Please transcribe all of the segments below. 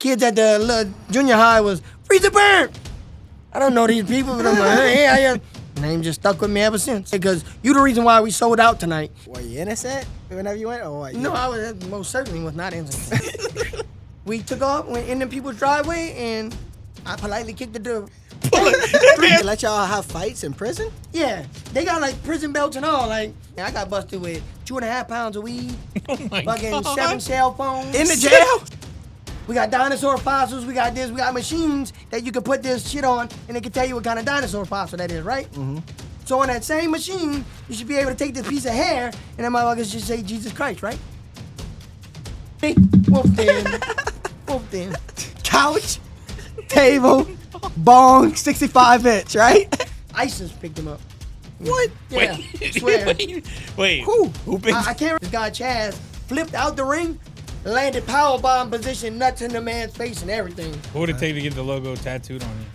kids at the little junior high was freeze the burn. I don't know these people, but I'm like, hey, how you? Name just stuck with me ever since. Because you the reason why we sold out tonight. Were you innocent whenever you went, or what? No, I was most certainly was not innocent. We took off, went in people's driveway, and I politely kicked the door. They let y'all have fights in prison? Yeah, they got like prison belts and all. Like, I got busted with 2.5 pounds of weed, fucking 7 cell phones. In the jail? We got dinosaur fossils, we got this, we got machines that you can put this shit on and it can tell you what kind of dinosaur fossil that is, right? Mm-hmm. So on that same machine, you should be able to take this piece of hair and that motherfucker should say Jesus Christ, right? Hey, wolf den. Wolf den. Couch, table, bong, 65-inch, right? ISIS picked him up. What? Yeah, I swear. Wait. Who? Who picked? I can't remember. This guy Chaz flipped out the ring, landed powerbomb position, nuts in the man's face and everything. What would it take to get the logo tattooed on you?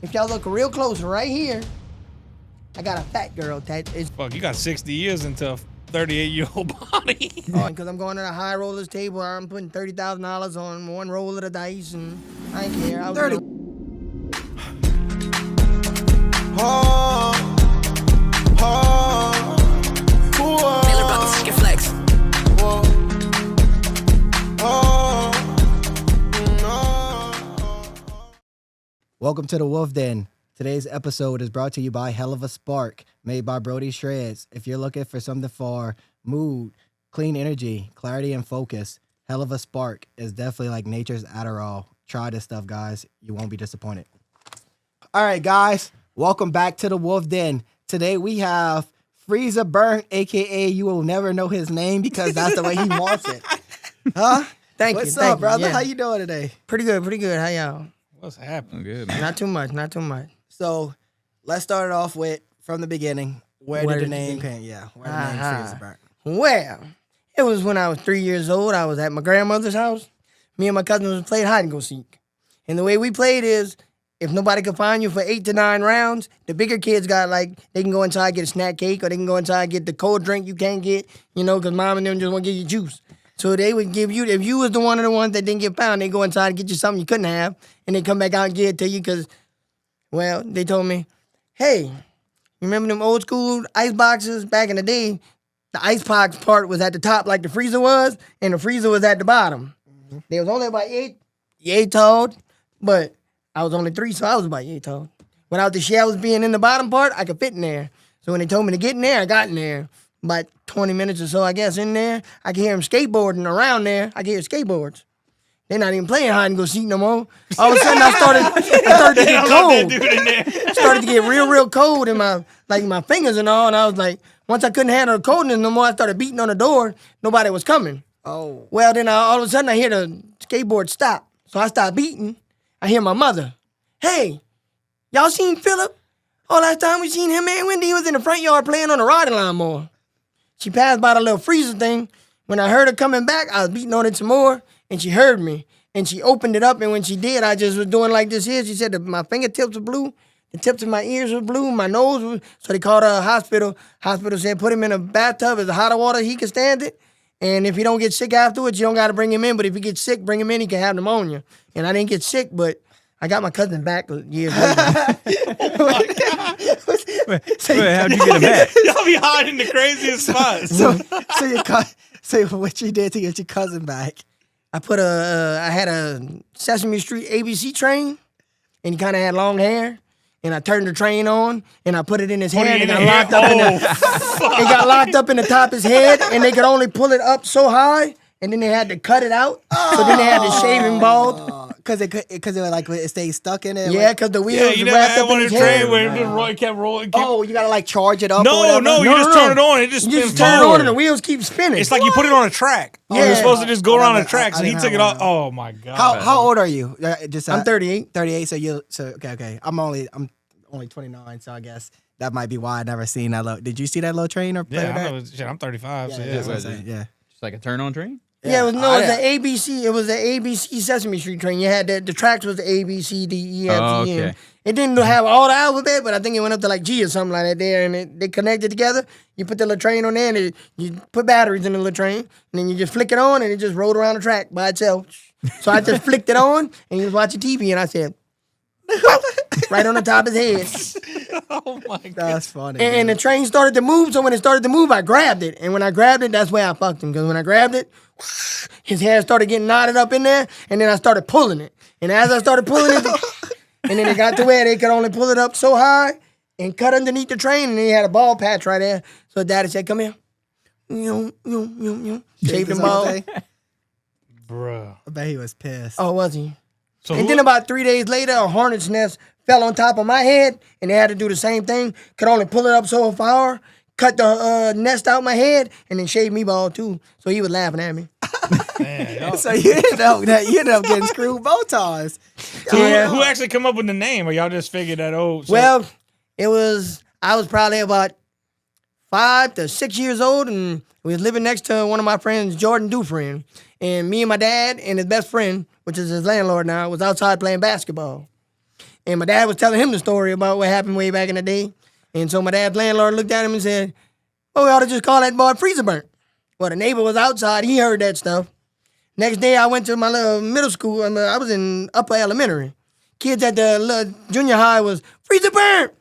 If y'all look real close right here, I got a fat girl tattoo. Fuck, you got 60 years into a 38-year-old body. Because I'm going to the high rollers table, I'm putting $30,000 on one roll of the dice, and I ain't care. I was 30. Taylor about to stick flex. Welcome to the Wolf Den. Today's episode is brought to you by Hell of a Spark, made by Brody Shreds. If you're looking for something for mood, clean energy, clarity, and focus, Hell of a Spark is definitely like nature's Adderall. Try this stuff, guys. You won't be disappointed. All right, guys. Welcome back to the Wolf Den. Today we have Freezer Burnt, a.k.a. you will never know his name because that's the way he wants it. Huh? Thank What's you, up, brother? Yeah. How you doing today? Pretty good. How y'all? What's happening? Good, man. Not too much. So let's start it off with from the beginning. Where Where did the did name you- come? Yeah, where the name Freezer Burnt. Well, it was when I was 3 years old. I was at my grandmother's house. Me and my cousins played hide and go seek. And the way we played is, if nobody could find you for 8 to 9 rounds, the bigger kids got they can go inside and get a snack cake, or they can go inside and get the cold drink you can't get, because mom and them just want to give you juice. So they would give you, if you was the one of the ones that didn't get found, they go inside and get you something you couldn't have, and they come back out and give it to you because, well, they told me, hey, you remember them old school ice boxes back in the day? The ice box part was at the top like the freezer was, and the freezer was at the bottom. They was only about 8 tall, but I was only 3, so I was about 8 tall. Without the shelves being in the bottom part, I could fit in there. So when they told me to get in there, I got in there. About 20 minutes or so, I guess, in there. I could hear them skateboarding around there. I could hear skateboards. They're not even playing hide and go seek no more. All of a sudden, I started to get cold. Started to get real cold in my fingers and all. And I was like, once I couldn't handle the coldness no more, I started beating on the door. Nobody was coming. Oh. Well, then all of a sudden, I hear the skateboard stop. So I stopped beating. I hear my mother. Hey, y'all seen Philip? Oh, last time we seen him, man, when he was in the front yard playing on the riding lawnmower. She passed by the little freezer thing. When I heard her coming back, I was beating on it some more, and she heard me. And she opened it up, and when she did, I just was doing like this here. She said that my fingertips were blue, the tips of my ears were blue, my nose was... So they called her a hospital. Hospital said put him in a bathtub. It's hot water, he can stand it. And if he don't get sick afterwards, you don't got to bring him in. But if he gets sick, bring him in, he can have pneumonia. And I didn't get sick, but I got my cousin back years later. Wait, how'd you get him back? Y'all be hiding the craziest spots. So what you did to get your cousin back? I had a Sesame Street ABC train, and he kind of had long hair. And I turned the train on, and I put it in his hand, and it got locked up in the top of his head, and they could only pull it up so high, and then they had to cut it out. So then they had to shave him bald. Because it was like it stayed stuck in it. Yeah, because the wheels you were never wrapped had up one in of his the head. train where it just kept rolling. Oh, you gotta like charge it up. or No, whatever? you just turn it on. It just You spins just turn it on, forward. and the wheels keep spinning. It's like you put it on a track. Yeah. You're supposed to just go around the I tracks, and he didn't took it have off. one. Oh my god! How old are you? I'm 38. 38. So okay. I'm only 29. So I guess that might be why I never seen that. Did you see that little train or play Yeah, that? I know, shit, I'm 35. so Yeah, yeah. that's what I'm saying. Yeah. Just like a turn-on train? Yeah, it was the ABC. It was the ABC Sesame Street train. You had the tracks was the A B C D E F G Oh, N. okay. It didn't have all the alphabet, but I think it went up to like G or something like that there, and they connected together. You put the little train on there, and you put batteries in the little train, and then you just flick it on, and it just rolled around the track by itself. So I just flicked it on, and he was watching TV, and I said, right on the top of his head. Oh my god. That's funny. And the train started to move, so when it started to move, I grabbed it. And when I grabbed it, that's where I fucked him. Because when I grabbed it, his hair started getting knotted up in there, and then I started pulling it. And as I started pulling it, and then it got to where they could only pull it up so high and cut underneath the train, and he had a ball patch right there. So Daddy said, come here. Shaved the ball. Bruh. I bet he was pissed. Oh, was he? So And then about 3 days later, a hornet's nest fell on top of my head, and they had to do the same thing. Could only pull it up so far, cut the nest out my head, and then shave me bald too. So he was laughing at me. man, So you ended up getting screwed both times. Yeah. who actually come up with the name, or y'all just figured that? Oh, so, Well, I was probably about 5 to 6 years old, and we was living next to one of my friends, Jordan Dufresne. And me and my dad and his best friend, which is his landlord now, was outside playing basketball. And my dad was telling him the story about what happened way back in the day. And so my dad's landlord looked at him and said, oh, we ought to just call that boy Freezer Burnt. Well, the neighbor was outside. He heard that stuff. Next day, I went to my little middle school. I was in upper elementary. Kids at the little junior high was Freezer Burnt.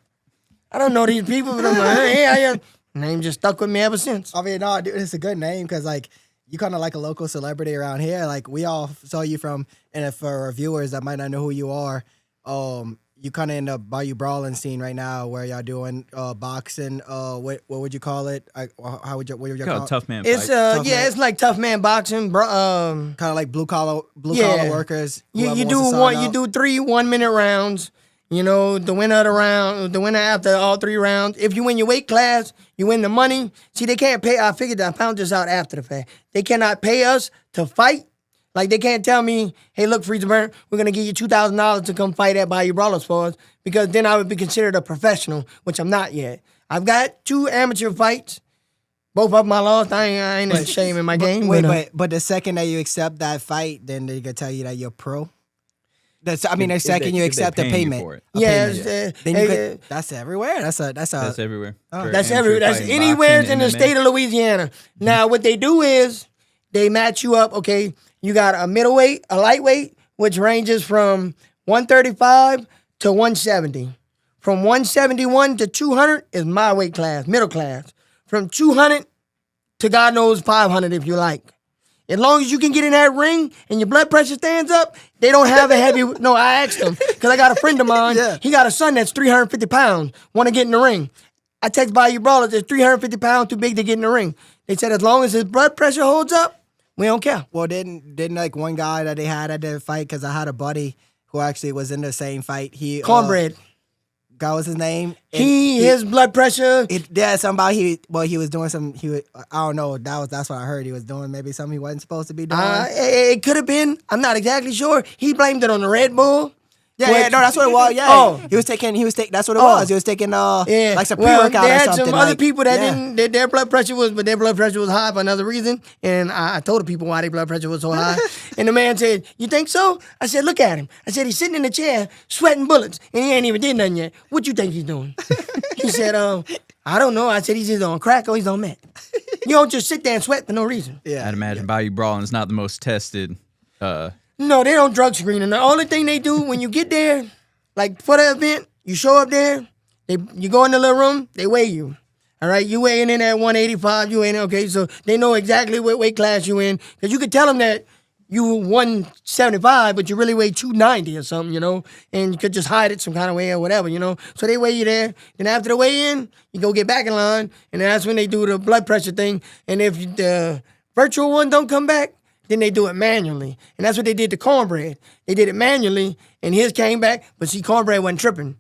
I don't know these people, but I'm like, hey, I am. Name just stuck with me ever since. I mean, no, dude, it's a good name because, like, you kind of like a local celebrity around here. Like, we all saw you from, and for our viewers that might not know who you are, you kind of in the Bayou Brawling scene right now where y'all doing boxing. What would you call it? What would you call it? Tough man. It's fight. it's like tough man boxing, bro. Kind of like blue collar Yeah. workers. You whoever do wants to one. sign You up. do 3 1-minute rounds. You know, the winner of the round, the winner after all 3 rounds. If you win your weight class, you win the money. See, they can't pay. I figured I found this out after the fact. They cannot pay us to fight. Like, they can't tell me, hey, look, Freezer Burnt, we're going to give you $2,000 to come fight at Bayou Brawlers for us, because then I would be considered a professional, which I'm not yet. I've got 2 amateur fights. Both of them I lost. I ain't ashamed in my game. But the second that you accept that fight, then they can tell you that you're pro. The second you accept the paying you payment. for it. Yeah, Then you could, that's everywhere. That's everywhere. That's everywhere. That's anywhere in the state of Louisiana. Now, what they do is they match you up. Okay, you got a middleweight, a lightweight, which ranges from 135 to 170. From 171 to 200 is my weight class, middle class. From 200 to God knows 500 if you like. As long as you can get in that ring and your blood pressure stands up, they don't have a heavy. No, I asked them because I got a friend of mine. Yeah. He got a son that's 350 pounds. Want to get in the ring? I text Bayou Brawlers. It's 350 pounds too big to get in the ring. They said as long as his blood pressure holds up, we don't care. Well, didn't like one guy that they had at the fight, because I had a buddy who actually was in the same fight. He Cornbread. God was his name. His blood pressure. He was doing some. I don't know. That's what I heard. He was doing maybe something he wasn't supposed to be doing. It could have been. I'm not exactly sure. He blamed it on the Red Bull. No, that's what it was. Yeah, Oh. he was taking. That's what it was. He was taking like some pre-workout they or had something. some other like- people that yeah. didn't. Their blood pressure was high for another reason. And I told the people why their blood pressure was so high. And the man said, "You think so?" I said, "Look at him." I said, "He's sitting in the chair, sweating bullets, and he ain't even did nothing yet. What you think he's doing?" He said, "I don't know." I said, "He's either on crack or he's on meth. You don't just sit there and sweat for no reason." I'd imagine Bayou Brawling is not the most tested. No, they don't drug screen. And the only thing they do when you get there, like for the event, you show up there, you go in the little room, they weigh you. All right, you weighing in at 185, you weighing in, okay, so they know exactly what weight class you in. Because you could tell them that you 175, but you really weigh 290 or something, you know, and you could just hide it some kind of way or whatever, you know. So they weigh you there. Then after the weigh-in, you go get back in line, and that's when they do the blood pressure thing. And if the virtual one don't come back, then they do it manually. And that's what they did to Cornbread. They did it manually, and his came back, but see, Cornbread wasn't tripping.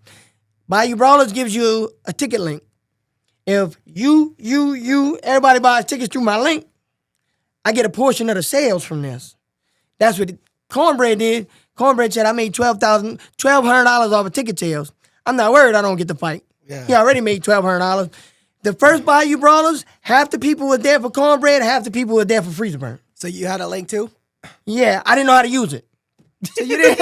Bayou Brawlers gives you a ticket link. If everybody buys tickets through my link, I get a portion of the sales from this. That's what Cornbread did. Cornbread said, I made $1,200 off of ticket sales. I'm not worried I don't get the fight. Yeah. He already made $1,200. The first Bayou Brawlers, half the people were there for Cornbread, half the people were there for Freezer Burnt. So you had a link too? Yeah, I didn't know how to use it. So you didn't.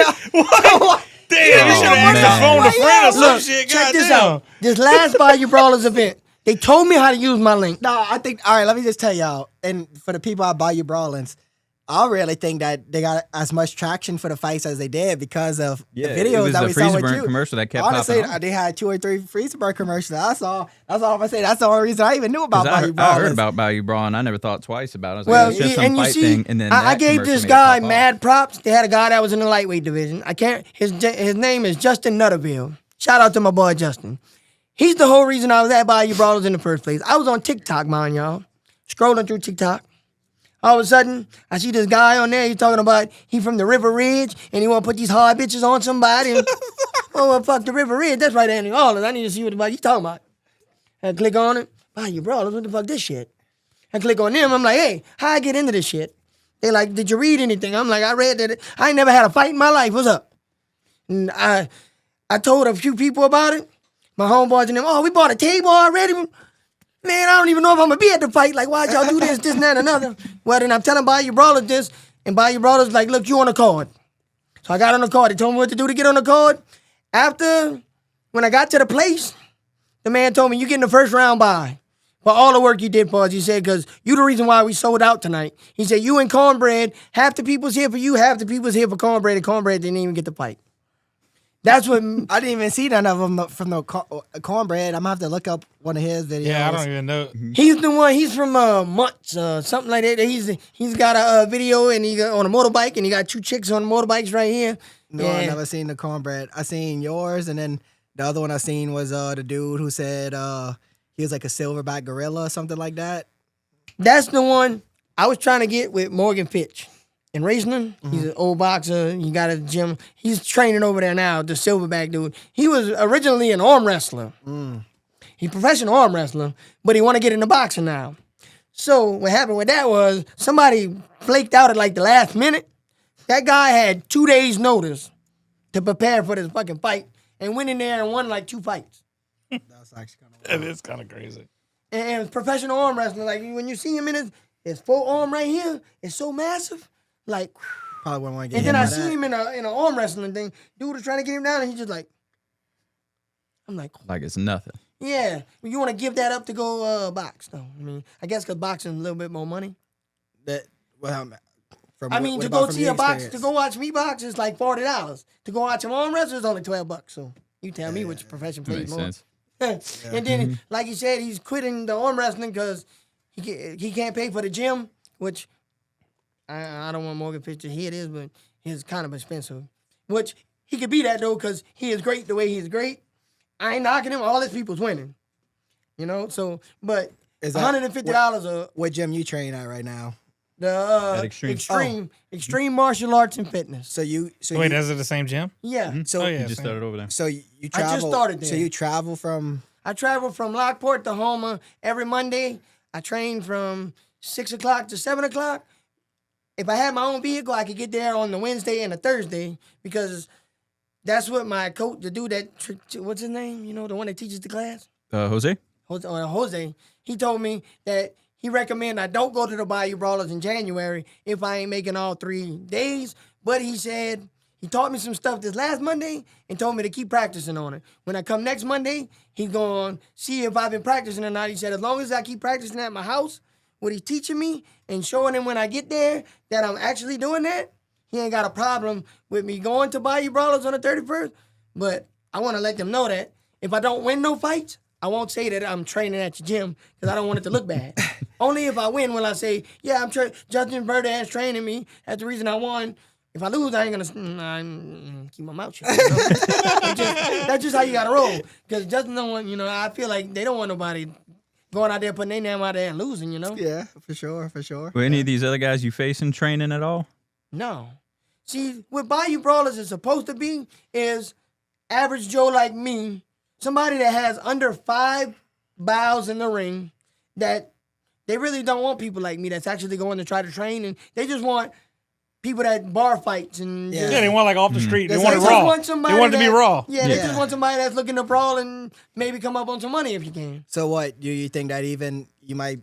Damn, you should have asked man. a phone a friend or some Look, shit. check this Goddamn. out. This last Bayou Brawlers event, they told me how to use my link. No, I think. All right, let me just tell y'all, and for the people at Bayou Brawlins, I really think that they got as much traction for the fights as they did because of the it videos was that the we saw Freezer with Burn you. commercial that kept Honestly, popping on. they had 2 or 3 Freezer Burn commercials. That's all I'm gonna say. That's the only reason I even knew about 'Cause Bayou I Brawlers. heard about Bayou Brawl and I never thought twice about it. I was Well, like, it's just some and you fight see, thing. And then I that gave commercial this made it guy pop off. mad props. They had a guy that was in the lightweight division. I can't. His name is Justin Nutterville. Shout out to my boy Justin. He's the whole reason I was at Bayou Brawlers in the first place. I was on TikTok, mind y'all, scrolling through TikTok. All of a sudden, I see this guy on there. He's talking about he from the River Ridge and he want to put these hard bitches on somebody. And, oh, well, fuck the River Ridge. That's right there in New Orleans. I need to see what the fuck you talking about. I click on it. Bayou Brawlers, what the fuck this shit? I click on them. I'm like, hey, how I get into this shit? They like, did you read anything? I'm like, I read that. I ain't never had a fight in my life. What's up? And I told a few people about it. My homeboys and them, oh, we bought a table already. Man, I don't even know if I'm gonna be at the fight. Like, why'd y'all do this, and that, and another? Well, then I'm telling Bayou Brawlers this, and Bayou Brawlers like, look, you on the card. So I got on the card. They told me what to do to get on the card. After, when I got to the place, the man told me, you getting the first round bye for all the work you did for us. He said, because you the reason why we sold out tonight. He said, you and Cornbread, half the people's here for you, half the people's here for Cornbread, and Cornbread didn't even get the fight. That's what... I didn't even see none of them from the Cornbread. I'm gonna have to look up one of his videos. Yeah, I don't even know. He's the one. He's from Mutts, something like that. He's got a video and he got on a motorbike and he got 2 chicks on motorbikes right here. No, Yeah. I never seen the Cornbread. I seen yours, and then the other one I seen was the dude who said he was like a silverback gorilla or something like that. That's the one I was trying to get with Morgan Fitch in Raceland. He's an old boxer. He got a gym. He's training over there now. The silverback dude. He was originally an arm wrestler. He's a professional arm wrestler, but he want to get into boxing now. So what happened with that was somebody flaked out at like the last minute. That guy had 2 days notice to prepare for this fucking fight and went in there and won like 2 fights. That's actually kind That is kind of crazy. And it's professional arm wrestling. Like when you see him in his full arm right here, it's so massive. Like, probably wouldn't want to get. and then hit I by see that. him in an arm wrestling thing. Dude was trying to get him down, and he's just like, I'm like, Like it's nothing. yeah. You want to give that up to go box? No, I mean, I guess because boxing is a little bit more money. That well, from I mean, what to about go from see your a box, experience? to go watch me box is like $40. To go watch him arm wrestle is only $12. So you tell me which profession That pays makes more. sense. And then, like you said, he's quitting the arm wrestling because he can't pay for the gym, which I don't want Morgan Fitch to hear this, but he's kind of expensive. Which he could be that though, because he is great the way he's great. I ain't knocking him. All his people's winning, you know. So, but Is that- $150 What gym you train at right now? the At Extreme. extreme martial arts and fitness. So you Wait, is it the same gym? Yeah, so Oh, yeah. You just started over there. so you I travel. just started So there. you travel from. I travel from Lockport to Houma every Monday. I train from 6 o'clock to 7 o'clock. If I had my own vehicle, I could get there on the Wednesday and the Thursday because that's what my coach, the dude that, what's his name? You know, the one that teaches the class? Jose? Jose. He told me that he recommended I don't go to the Bayou Brawlers in January if I ain't making all 3 days. But he said, he taught me some stuff this last Monday and told me to keep practicing on it. When I come next Monday, he's going to see if I've been practicing or not. He said, as long as I keep practicing at my house, what he's teaching me and showing him when I get there that I'm actually doing that, he ain't got a problem with me going to Bayou Brawlers on the 31st. But I want to let them know that if I don't win no fights, I won't say that I'm training at your gym because I don't want it to look bad. Only if I win will I say, yeah, Justin Verde's training me. That's the reason I won. If I lose, I ain't gonna keep my mouth shut. You know? That's just how you gotta roll. Because Justin don't want, I feel like they don't want nobody going out there putting their name out there and losing, you know? Yeah, for sure, for sure. Were any of these other guys you facing training at all? No. See, what Bayou Brawlers is supposed to be is average Joe like me, somebody that has under 5 bows in the ring, that they really don't want people like me that's actually going to try to train, and they just want people that bar fights and Yeah. Yeah, they want like off the street. They They want it just raw. want somebody They want it to be that- raw. Yeah, they Yeah. just want somebody that's looking to brawl and maybe come up on some money if you can. So what do you think that even you might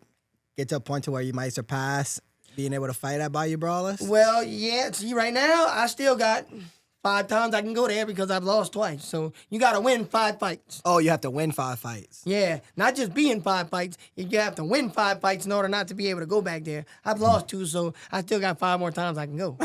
get to a point to where you might surpass Being able to fight at Bayou Brawlers? Well, yeah. See, right now, I still got 5 times I can go there because I've lost twice. So you got to win 5 fights. Oh, you have to win 5 fights. Yeah, not just be in 5 fights. You have to win 5 fights in order not to be able to go back there. I've lost 2, so I still got 5 more times I can go.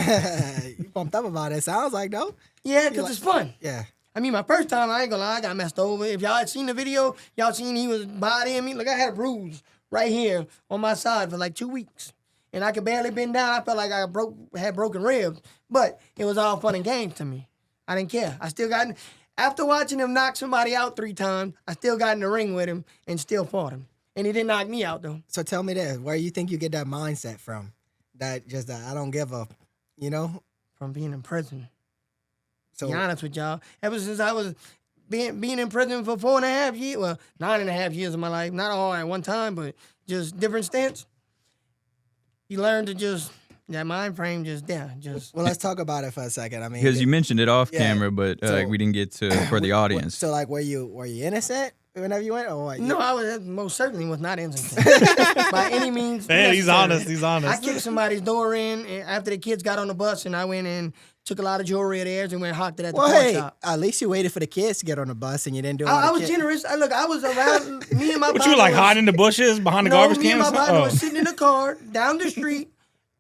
You pumped up about it. Sounds like, though. Yeah, because it's fun. Yeah. I mean, my first time, I ain't gonna lie, I got messed over. If y'all had seen the video, y'all seen he was bodying me. Look, I had a bruise right here on my side for like 2 weeks. And I could barely bend down. I felt like I had broken ribs. But it was all fun and games to me. I didn't care. I still got, after watching him knock somebody out 3 times, I still got in the ring with him and still fought him. And he didn't knock me out, though. So tell me this. Where you think you get that mindset from? That I don't give a, you know? From being in prison. So, To be honest with y'all, ever since I was being in prison for 4.5 years, well, 9.5 years of my life, not all at one time, but just different stints, you learn to just, that mind frame just there. Just. well, let's talk about it for a second. I mean, Because you mentioned it off Yeah. camera, but So- we didn't get to for the audience. So, like, were you innocent whenever you went? Or what? No, I was most certainly was not innocent by any means. Man, he's necessary. honest. He's honest. I kicked somebody's door in after the kids got on the bus, and I went in, took a lot of jewelry of theirs, and went and hocked it at the Well, pawn hey, shop. at least you waited for the kids to get on the bus and you didn't do it. I was generous. Look, I was around me and my. What you like hiding in the bushes behind the garbage me and cans? my partner was sitting in the car down the street,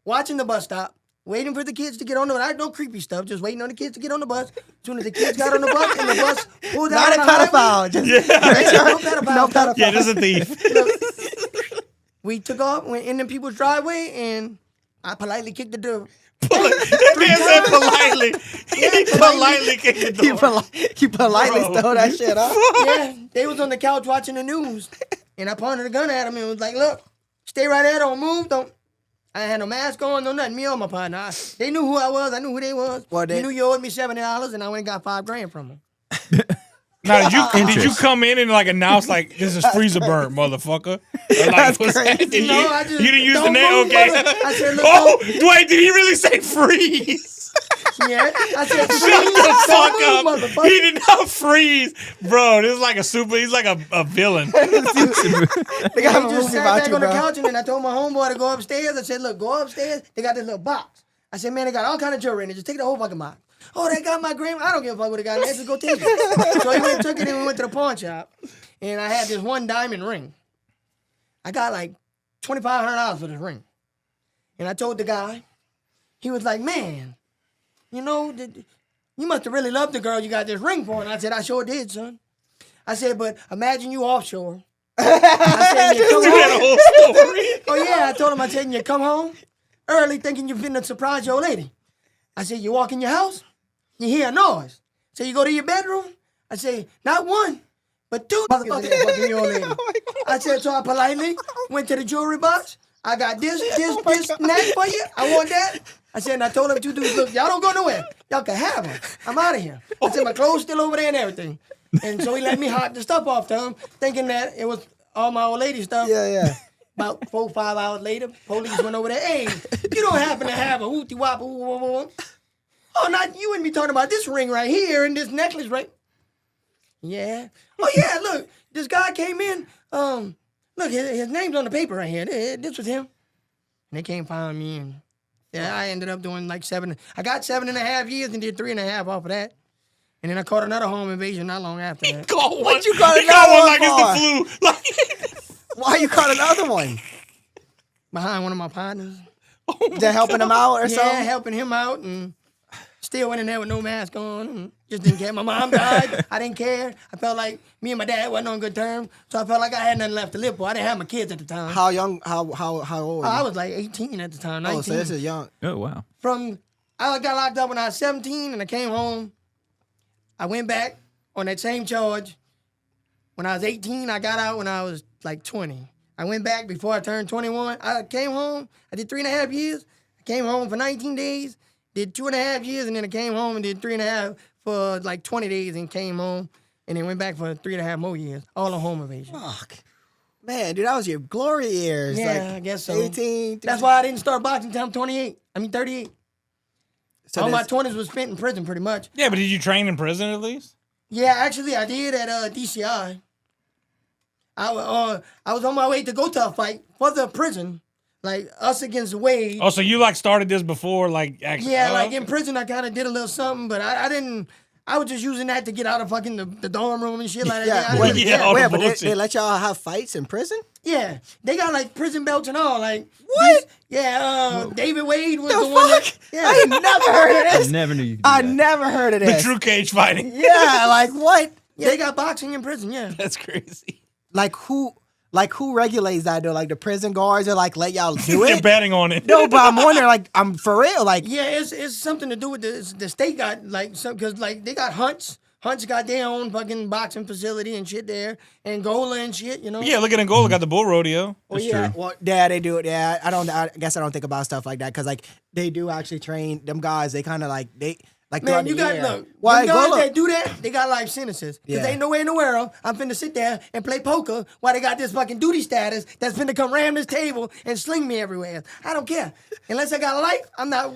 watching the bus stop, waiting for the kids to get on the bus. I had no creepy stuff, just waiting on the kids to get on the bus. As soon as the kids got on the bus and the bus pulled out Not a on the highway, pedophile. Just, no pedophile. no pedophile. Yeah, just a thief. We took off, went in the people's driveway, and I politely kicked the door. That man said politely. He politely kicked the You, door. you politely Bro. stole that shit up. Yeah, they was on the couch watching the news, and I pointed a gun at them and was like, "Look, stay right there, don't move, don't." I ain't had no mask on, no nothing. Me or my partner, they knew who I was. I knew who they was. Well, They knew you owed me $70, and I went and got $5,000 from them. Now, did you come in and like announce like this is freezer burn, motherfucker? Or, like, what's that? Did No, you, I just you didn't use the don't name, move, okay? brother. I said, look, Oh, wait, did he really say freeze? Yeah, I said, Shut the fuck up. motherfucker. He did not freeze, bro. This is like he's like a villain. They got a He just movie sat about back you, on the bro. couch, and then I told my homeboy to go upstairs. I said, look, go upstairs. They got this little box. I said, man, they got all kind of jewelry in it. Just take the whole fucking box. Oh, they got my grandma. I don't give a fuck what they got. Let's just go take it. So he went and took it, and we went to the pawn shop. And I had this one diamond ring. I got like $2,500 for this ring. And I told the guy, he was like, man, you know, you must have really loved the girl you got this ring for. And I said, I sure did, son. I said, but imagine you offshore. I said, you come Do that home. whole story. Oh, yeah, I told him, I said, you come home early thinking you're finna surprise your lady. I said, you walk in your house, you hear a noise. So you go to your bedroom. I say, not one, but 2 motherfuckers in there fucking your lady. I said, so I politely went to the jewelry box. I got this, and that for you. I want that. I said, and I told them 2 dudes, look, y'all don't go nowhere. Y'all can have them. I'm out of here. I said, my clothes still over there and everything. And so he let me hop the stuff off to him, thinking that it was all my old lady stuff. Yeah. About 4 or 5 hours later, police went over there. Hey, you don't happen to have a hooty wop? Oh, not you and me talking about this ring right here and this necklace right. Yeah. Oh yeah. Look, this guy came in. Look, his name's on the paper right here. This was him. And they came find me, and yeah, I ended up doing like 7. I got 7.5 years and did 3.5 off of that. And then I caught another home invasion not long after that. Caught one. What you caught He another one like it's the flu. Like, Why you caught another one? Behind one of my partners. They're helping him out or Yeah, something? helping him out, and still went in there with no mask on, and just didn't care. My mom died. I didn't care. I felt like me and my dad wasn't on good terms, so I felt like I had nothing left to live for. I didn't have my kids at the time. How young? How old? I was like 18 at the time, 19. Oh, so this is young. Oh wow. I got locked up when I was 17, and I came home. I went back on that same charge. When I was 18, I got out when I was like 20. I went back before I turned 21. I came home. I did 3.5 years. I came home for 19 days, did 2.5 years, and then I came home and did 3.5 for like 20 days and came home and then went back for 3.5 more years, all on home invasion. Fuck. Man, dude, that was your glory years. Yeah, like I guess so. 18. That's why I didn't start boxing until I'm 38. So All my this- 20s was spent in prison pretty much. yeah, but did you train in prison at least? Yeah, actually, I did at DCI. I was on my way to go to a fight for the prison, like us against Wade. Oh, so you like started this before, like actually? Yeah, like in prison, I kind of did a little something, but I didn't. I was just using that to get out of fucking the dorm room and shit like that. Yeah, I didn't wait, really yeah, care. all the Wait, but bullshit. they let y'all have fights in prison? Yeah, they got like prison belts and all. Like What? David Wade was The the one. fuck? Yeah, I ain't never heard of I this. never knew you could do I that. never heard of the this. true cage fighting. Yeah, like what? yeah, they got boxing in prison. Yeah, That's crazy. Like who regulates that though? Like the prison guards are like let y'all do They're it? betting on it. No, but I'm wondering, like, I'm for real, like, yeah, it's something to do with the state got like some because like they got hunts. Hunts got their own fucking boxing facility and shit there, Angola and shit. You know. Yeah, look at Angola got the bull rodeo. well, That's yeah, true. well, yeah, they do it. Yeah, I guess I don't think about stuff like that because like they do actually train them guys. They kind of like Man, throughout you the got year. look. Why Them guys Angola? that do that, they got life sentences. Because Yeah. ain't nowhere in the world I'm finna sit there and play poker while they got this fucking duty status that's finna come ram this table and sling me everywhere. I don't care. Unless I got a life, I'm not.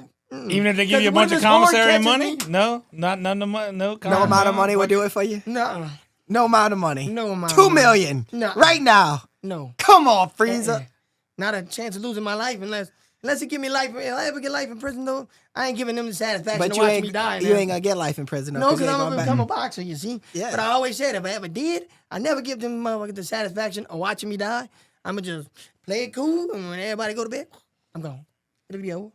Even if they give you a Because bunch of when this board commissary and catches money, me- no, not none of money, no. No amount of money would do it for you. No, No amount of money. No amount of 2 money. million. No. Right now. no. Come on, Frieza. Not a chance of losing my life unless it give me life. If I ever get life in prison though, I ain't giving them the satisfaction But to you watch ain't me die. you man. ain't gonna get life in prison. Though, No, 'cause you because ain't I'm going gonna back. become a boxer, you see. Yeah. But I always said if I ever did, I never give them motherfuckers the satisfaction of watching me die. I'ma just play it cool, and when everybody go to bed, I'm gone. It'll be over.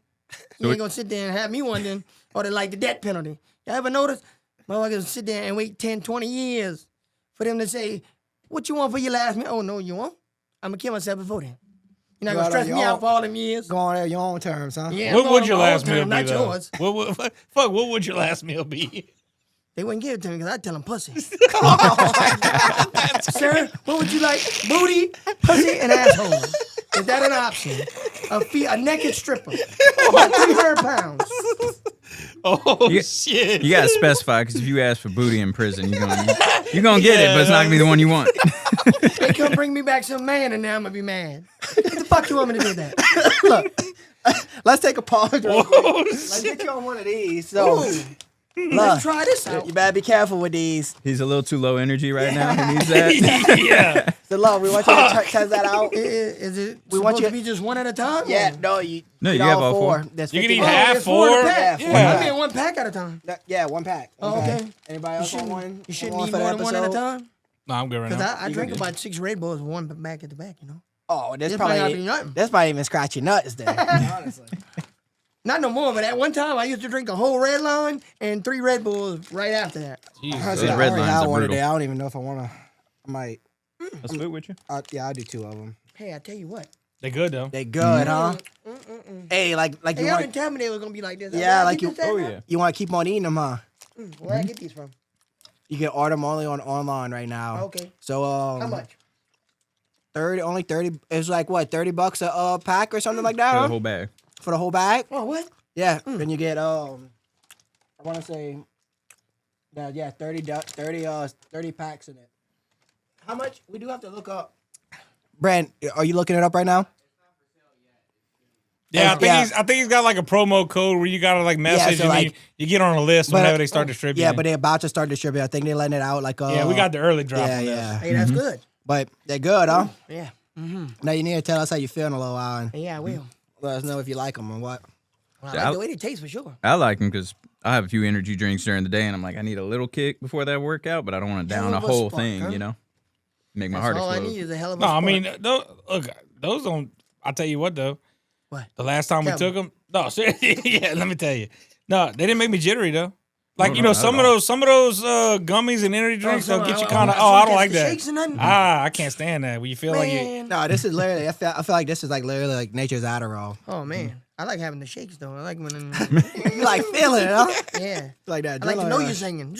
You ain't gonna sit there and have me wondering, or they like the death penalty. Y'all ever notice? Motherfuckers sit there and wait 10, 20 years for them to say, what you want for your last meal? Oh, no, you won't? I'm gonna kill myself before then. You're not gonna Well, stress you me all- out for all them years. Go on there your own terms, huh? Yeah, What I'm would going your on my own last meal term, be not though? yours. What would your last meal be? They wouldn't give it to me because I'd tell them pussy. Sir, what would you like? Booty, pussy, and asshole. Is that an option? A naked stripper. About 300 pounds. Oh You- shit! You gotta specify because if you ask for booty in prison, you're gonna get it, but it's not gonna be the one you want. They come bring me back some man and now I'm going to be mad. What the fuck you want me to do with that? Look, let's take a pause. Real quick. Oh, Let's get you on one of these. So, Ooh, look, let's try this out. you better be careful with these. He's a little too low energy right now. He needs that. yeah. So, look, we want you to test that out. Is it We supposed want you- to be just one at a time? Yeah, or- no, you. No, eat you have all four. There's You can 50 eat half, it's four in a four. pack. Yeah, I mean, one pack at a time. Yeah, one pack. Oh, One pack. okay. Anybody You else want shouldn't, one? you shouldn't Want eat for the more than one at a episode? time. No, I'm good right Because now. I drink about 6 Red Bulls, one back at the back, you know? Oh, this This might not be probably nothing. that's probably even scratchy nuts there. Honestly. Not no more, but at one time I used to drink a whole Red Line and 3 Red Bulls right after that. Jesus. Honestly, Those I red already lines had are one brutal. today. I don't even know if I want to. I might. I'll split with you. Yeah, I'll do 2 of them. Hey, I tell you what. They good though. They good, huh? Hey, like Hey, you y'all want didn't tell me they was going to be like this. Yeah, Where I like get you- this at Oh now? yeah. you want to keep on eating them, huh? Where I get these from? You can order them only on online right now. Okay. So How much? 30. It's like what, $30 a pack or something like that, For huh? the whole bag. For the whole bag? Oh, what? Yeah. Then you get I want to say that 30 packs in it. How much? We do have to look up. Brand, are you looking it up right now? Yeah, Yeah. I think he's got like a promo code where you gotta like message so, and like- you get on a list but, whenever they start distributing. Yeah, but they're about to start distributing. I think they're letting it out like yeah, we got the early drop. yeah, on this. yeah. Hey, that's good. But they're good, huh? Yeah. Now you need to tell us how you feel in a little while and Yeah, I will. let us know if you like them or what. Well, I Yeah, like I- the way they taste for sure. I like them because I have a few energy drinks during the day, and I'm like, I need a little kick before that workout, but I don't want to down Hell a of a whole spark, thing, huh? you know? Make my That's heart all I explode. need is a hell of a No, I spark. mean, those don't. I tell you what though. What? The last time we Tell me. took them, no, seriously, yeah. Let me tell you, no, they didn't make me jittery though. Like No, you no, know, not some at of all. those gummies and energy drinks so they'll get you I- kind of. I- Oh, I don't so like that's the that. shakes and nothing? I can't stand that. When you feel like you. Man. No, this is literally. I feel like this is like literally like nature's Adderall. Oh, man. I like having the shakes, though. I like when... You like feeling it, huh? yeah. Like that. I like to adrenaline know rush. you're singing.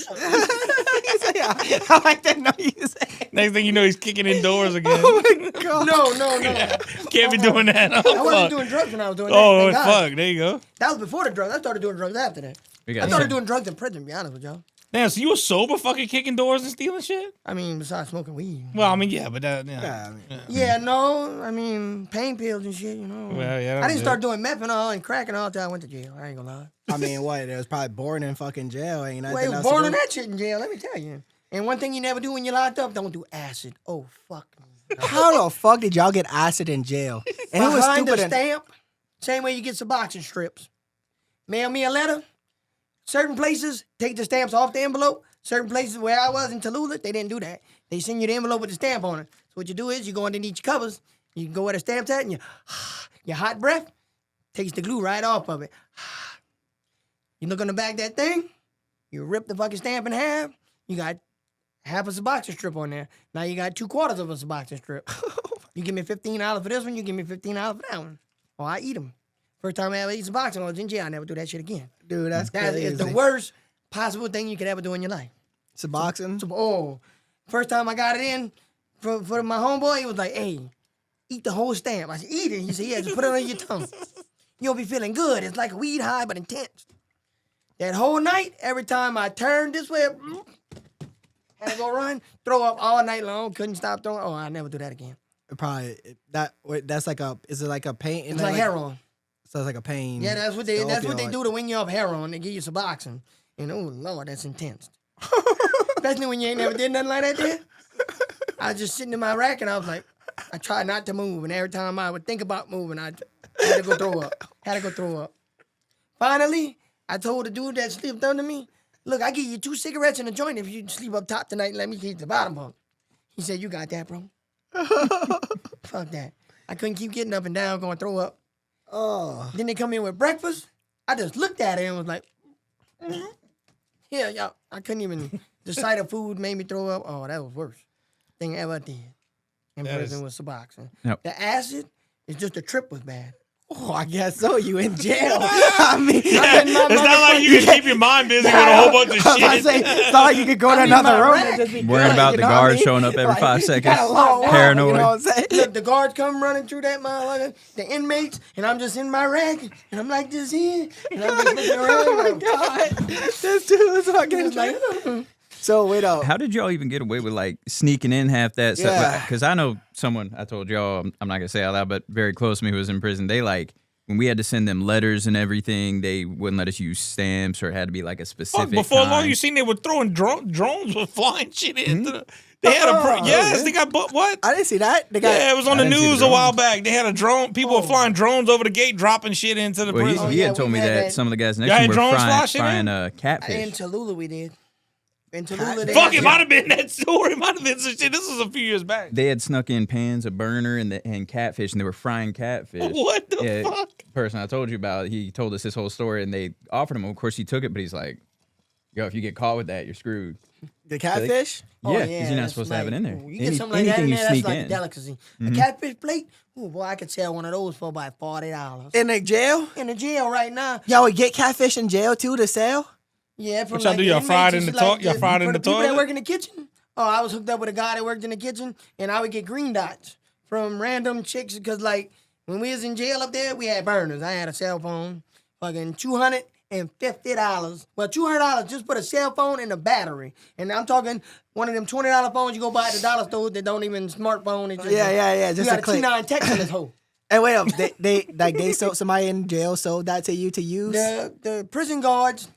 Yeah, I like to know you say. Next thing you know, he's kicking indoors again. Oh my god. No. Can't be doing that. I Oh, wasn't fuck. doing drugs when I was doing that. Oh, thank God. fuck. There you go. That was before the drugs. I started doing drugs after that. We I got started doing drugs in prison, to be honest with y'all. Damn, so you were sober fucking kicking doors and stealing shit? I mean, besides smoking weed. Well, I mean, yeah, but that, yeah. Yeah, I mean, Yeah, no. I mean, pain pills and shit, you know. Well, yeah, I that's didn't it. start doing meth and all and crack and all until I went to jail. I ain't gonna lie. I mean, what? It was probably born in fucking jail. Ain't nothing Well, he was else to born do. on that shit in jail, let me tell you. And one thing you never do when you're locked up, don't do acid. Oh, fuck me. How the fuck did y'all get acid in jail? And it was Behind stupid. a stamp, same way you get some boxing strips. Mail me a letter. Certain places take the stamps off the envelope. Certain places where I was in Tallulah, they didn't do that. They send you the envelope with the stamp on it. So what you do is you go underneath your covers, you go where the stamp's at, and your hot breath takes the glue right off of it. You look on the back of that thing, you rip the fucking stamp in half, you got half a Suboxone strip on there. Now you got 2/4 of a Suboxone strip. You give me $15 for this one, you give me $15 for that one. Or I eat them. First time I ever eat Suboxone, I was in jail, I never do that shit again. Dude, that's That crazy. is the worst possible thing you could ever do in your life. Suboxone? Oh, first time I got it in for my homeboy, he was like, hey, eat the whole stamp. I said, eat it. He said, yeah, just put it on your tongue. You'll be feeling good. It's like a weed high, but intense. That whole night, every time I turned this way, had to go run, throw up all night long, couldn't stop throwing. Oh, I'll never do that again. Probably that's like a. Is it like a pain? It's like heroin. So it's like a pain. Yeah, that's what they opioid. do to wing you off heroin. They give you Suboxone. And oh Lord, that's intense. Especially when you ain't never did nothing like that there. I was just sitting in my rack and I was like, I tried not to move. And every time I would think about moving, I had to go throw up. Finally, I told the dude that slept under me, look, I give you 2 cigarettes and a joint if you sleep up top tonight and let me keep the bottom bunk. He said, you got that, bro. Fuck that. I couldn't keep getting up and down, going throw up. Oh. Then they come in with breakfast. I just looked at it and was like, yeah, y'all. I couldn't even. The sight of food made me throw up. Oh, that was worst thing I ever did in prison with Suboxone. Yep. The acid is just the trip was bad. Oh, I guess so. You in jail? I mean, Yeah, it's not like you can keep your mind busy with a whole bunch of I was about to shit. say, it's not like you could go to I mean, another my room rack. and just be Worrying good, about you the know what I guards mean? showing up every Like, 5 you seconds. gotta lock down, Paranoid. You know what I'm saying? Look, the guards come running through that motherfucker, the inmates, and I'm just in my rack, and I'm like this here, and I'm just looking around. Oh my god, this dude was fucking It's like, So wait up. How did y'all even get away with like sneaking in half that stuff? Yeah. Because I know someone, I told y'all, I'm not gonna say out loud, but very close to me who was in prison. They like, when we had to send them letters and everything, they wouldn't let us use stamps or it had to be like a Fuck, specific before long, kind. you seen they were throwing drones with flying shit into the. They had a yes, they got what? I didn't see that. They got, Yeah, it was on I the didn't see the news a while drones. back. They had a drone. People were flying drones over the gate, dropping shit into the Well, prison. he yeah, had told we me had that that. some of the guys next Y'all to had him were drones frying, flashing frying in? in catfish. Tallulah we did. In Tallulah, they Fuck, had- it might have been that story. It might have been some shit. This was a few years back. They had snuck in pans of burner and catfish, and they were frying catfish. What the fuck? Person I told you about, he told us this whole story, and they offered him. Of course, he took it, but he's like, "Yo, if you get caught with that, you're screwed." the catfish. Oh, Yeah, 'cause you're not that's supposed to have it in there. You get something like that anything in you there, that's sneak like a in. delicacy. A catfish plate, oh boy, I could sell one of those for about $40. In the jail? In the jail right now, Y'all would get catfish in jail too to sell? yeah. From What y'all like do? the Y'all inmates fried and in the shit toilet? Y'all fried for in the people that toilet? work in the kitchen. Oh, I was hooked up with a guy that worked in the kitchen, and I would get green dots from random chicks because like when we was in jail up there, we had burners. I had a cell phone, fucking $250. Well, $200 just for a cell phone and a battery. And I'm talking one of them $20 phones you go buy at the dollar store that don't even smartphone. It's just Yeah. You Just got a a click. T9 text in this hole. And wait up, they sold somebody in jail sold that to you to use. The prison guards,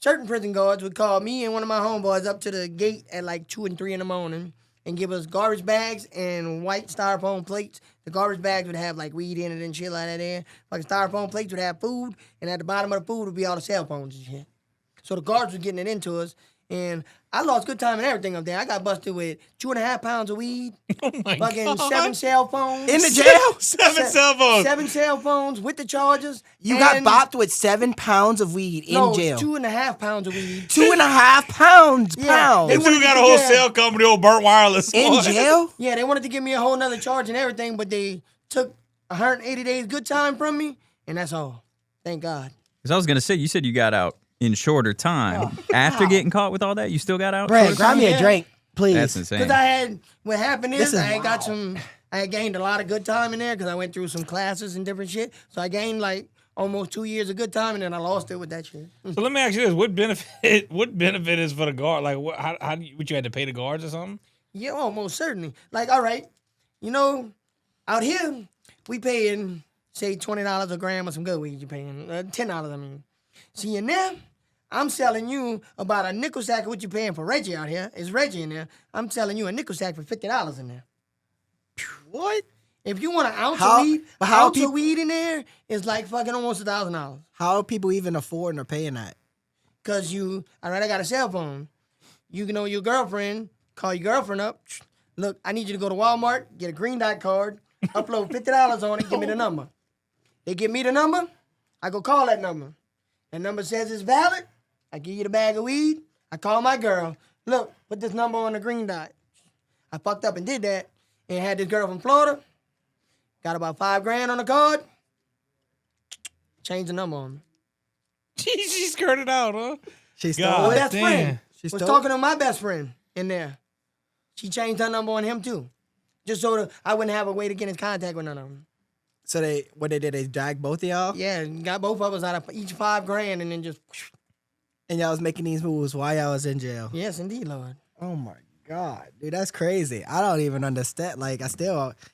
certain prison guards would call me and one of my homeboys up to the gate at like 2 and 3 in the morning and give us garbage bags and white styrofoam plates. The garbage bags would have like weed in it and shit like that there. Like styrofoam plates would have food, and at the bottom of the food would be all the cell phones and shit. So the guards were getting it into us, and I lost good time and everything up there. I got busted with 2.5 pounds of weed, Oh my fucking god! 7 cell phones. In the jail? Seven cell phones. 7 cell phones with the chargers. You got and- bopped with 7 pounds of weed in no, jail. 2.5 pounds of weed. 2.5 pounds. Yeah, pounds. they This dude got a whole cell company, old Burt Wireless. In boy. jail? Yeah, they wanted to give me a whole nother charge and everything, but they took 180 days good time from me, and that's all. Thank God. Because I was gonna say, you said you got out in shorter time after getting caught with all that. You still got out. Brad, shorter grab time? me a Yeah. drink, please. That's insane. Because what happened This is, is I had got I had gained a lot of good time in there because I went through some classes and different shit. So I gained like almost 2 years of good time, and then I lost it with that shit. So let me ask you this: What benefit is for the guard? Like, what? How do you? What, you had to pay the guards or something? Yeah, almost certainly. Like, all right, out here, we paying, say, $20 a gram of some good weed. You paying $10, I mean. See, in there, I'm selling you about a nickel sack of what you paying for Reggie out here. Is Reggie in there? I'm selling you a nickel sack for $50 in there. What? If you want an ounce How- of weed, but how ounce peop- of weed in there is like fucking almost $1,000. How are people even affording or paying that? Cause I got a cell phone. You can know your girlfriend, call your girlfriend up. Look, I need you to go to Walmart, get a green dot card, upload $50 on it, give me the number. They give me the number, I go call that number. That number says it's valid, I give you the bag of weed, I call my girl. Look, put this number on the green dot. I fucked up and did that, and had this girl from Florida, got about $5,000 on the card, changed the number on me. She skirted out, huh? She's God still My best damn. friend She's was still- talking to my best friend in there. She changed her number on him too, just so that I wouldn't have a way to get in contact with none of them. So what they did, they dragged both of y'all? Yeah, got both of us out of each $5,000, and then just And y'all was making these moves while y'all was in jail. yes, indeed, Lord. Oh my God, dude, that's crazy. I don't even understand. Like,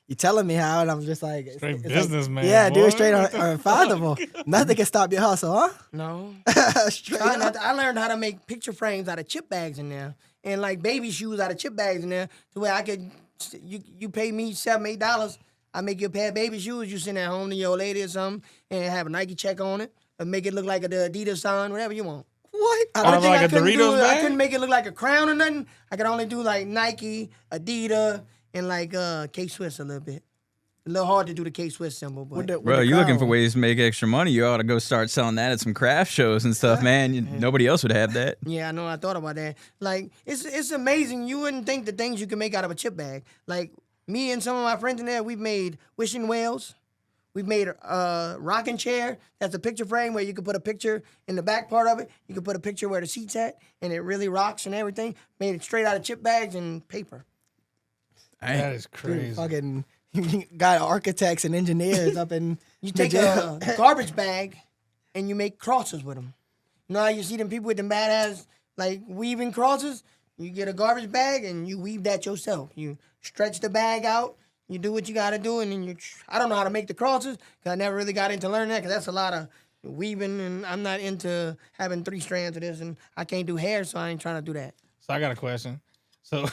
you telling me how, and I'm just like, Straight it's businessman, Yeah, boy. dude, straight unfathomable. Nothing can stop your hustle, huh? No, Straight I up. learned how to make picture frames out of chip bags in there, and like baby shoes out of chip bags in there, to where I could. You pay me $7, $8, I make you a pair of baby shoes. You send that home to your lady or something, and have a Nike check on it, and make it look like the Adidas sign, whatever you want. What? Out of like a couldn't Doritos I bag? couldn't make it look like a crown or nothing. I could only do like Nike, Adidas, and like K-Swiss a little bit. A little hard to do the K-Swiss symbol, but Bro, you looking for ways to make extra money? You ought to go start selling that at some craft shows and stuff, man. Nobody else would have that. yeah, I know. I thought about that. Like it's amazing. You wouldn't think the things you can make out of a chip bag. Like me and some of my friends in there, we've made wishing wells. We've made a rocking chair. That's a picture frame where you can put a picture in the back part of it. You can put a picture where the seat's at, and it really rocks and everything. Made it straight out of chip bags and paper. That is Dude, crazy. fucking got architects and engineers up in You the take jail. a garbage bag and you make crosses with them. You know how you see them people with them badass like weaving crosses? You get a garbage bag and you weave that yourself. You stretch the bag out. You do what you got to do, and then I don't know how to make the crosses because I never really got into learning that because that's a lot of weaving, and I'm not into having 3 strands of this, and I can't do hair, so I ain't trying to do that. So I got a question. So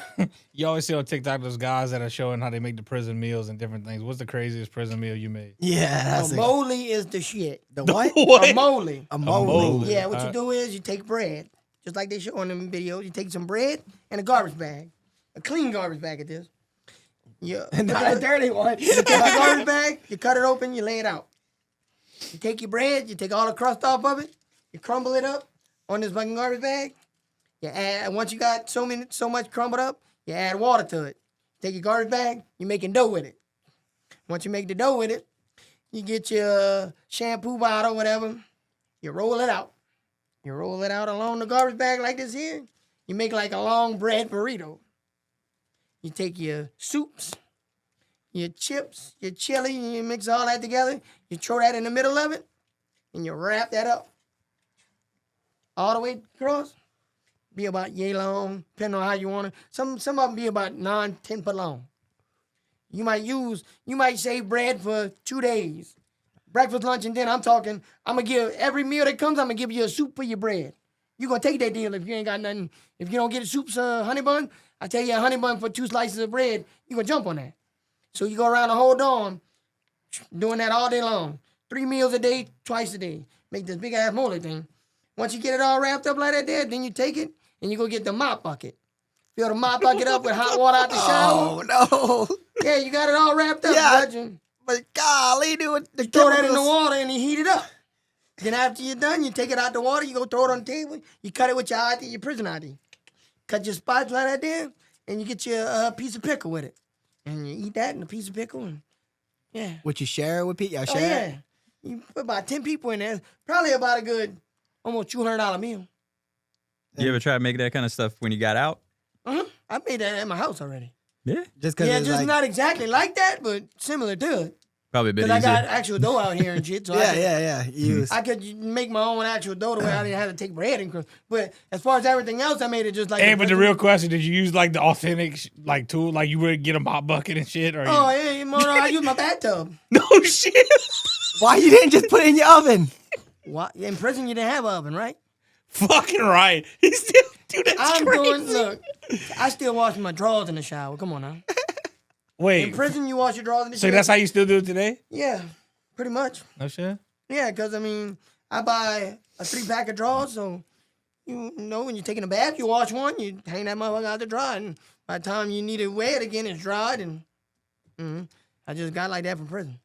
you always see on TikTok those guys that are showing how they make the prison meals and different things. What's the craziest prison meal you made? Yeah, that's A mole is the shit. the what? A mole. A mole. Yeah, what you do is you take bread, just like they show on them videos. You take some bread and a garbage bag, a clean garbage bag at this. Yeah, not a dirty one. You take a garbage bag, you cut it open, you lay it out. You take your bread, you take all the crust off of it, you crumble it up on this fucking garbage bag. You add, once you got so much crumbled up, you add water to it. Take your garbage bag, you're making dough with it. Once you make the dough with it, you get your shampoo bottle, whatever. You roll it out. You roll it out along the garbage bag like this here. You make like a long bread burrito. You take your soups, your chips, your chili, and you mix all that together. You throw that in the middle of it, and you wrap that up all the way across. Be about yay long, depending on how you want it. Some of them be about 9, 10 foot long. You might save bread for 2 days. Breakfast, lunch, and dinner. I'm talking, I'm going to give, every meal that comes, I'm going to give you a soup for your bread. You're going to take that deal if you ain't got nothing. If you don't get a soup's honey bun, I tell you a honey bun for 2 slices of bread, you're going to jump on that. So you go around the whole dorm doing that all day long. 3 meals a day, twice a day. Make this big ass mole thing. Once you get it all wrapped up like that there, then you take it and you go get the mop bucket. Fill the mop bucket up with hot water out the shower. Oh no! Yeah, you got it all wrapped up. Yeah. Judge, and But golly, dude, the throw that in the chemicals- water and you heat it up. Then after you're done, you take it out the water, you go throw it on the table, you cut it with your ID, your prison ID. Cut your spots like that there, and you get your piece of pickle with it. And you eat that and a piece of pickle, and yeah. Would you share it with people? Y'all Oh, share yeah. it? You put about 10 people in there. Probably about a good, almost $200 meal. You ever try to make that kind of stuff when you got out? Uh-huh. I made that at my house already. Yeah. Just because Yeah, it's just like, not exactly like that, but similar to it. Probably a bit Because I easier. got actual dough out here and shit. So yeah. I could make my own actual dough the way I didn't have to take bread and but as far as everything else, I made it just like. Hey, but the real question: did you use like the authentic like tool, like you would get a mop bucket and shit, or Oh you... yeah, you know, I use my bathtub. no shit? why you didn't just put it in your oven? What? In prison, you didn't have an oven, right? Fucking right. He still, dude, that's I'm crazy. doing. Look, I still wash my drawers in the shower. Come on now. Wait. In prison, you wash your drawers in the So shit. that's how you still do it today? Yeah, pretty much. No shit. Yeah, because, I mean, I buy a 3-pack of drawers, so, you know, when you're taking a bath, you wash one, you hang that motherfucker out to dry, and by the time you need to wear it again, it's dried, and I just got like that from prison.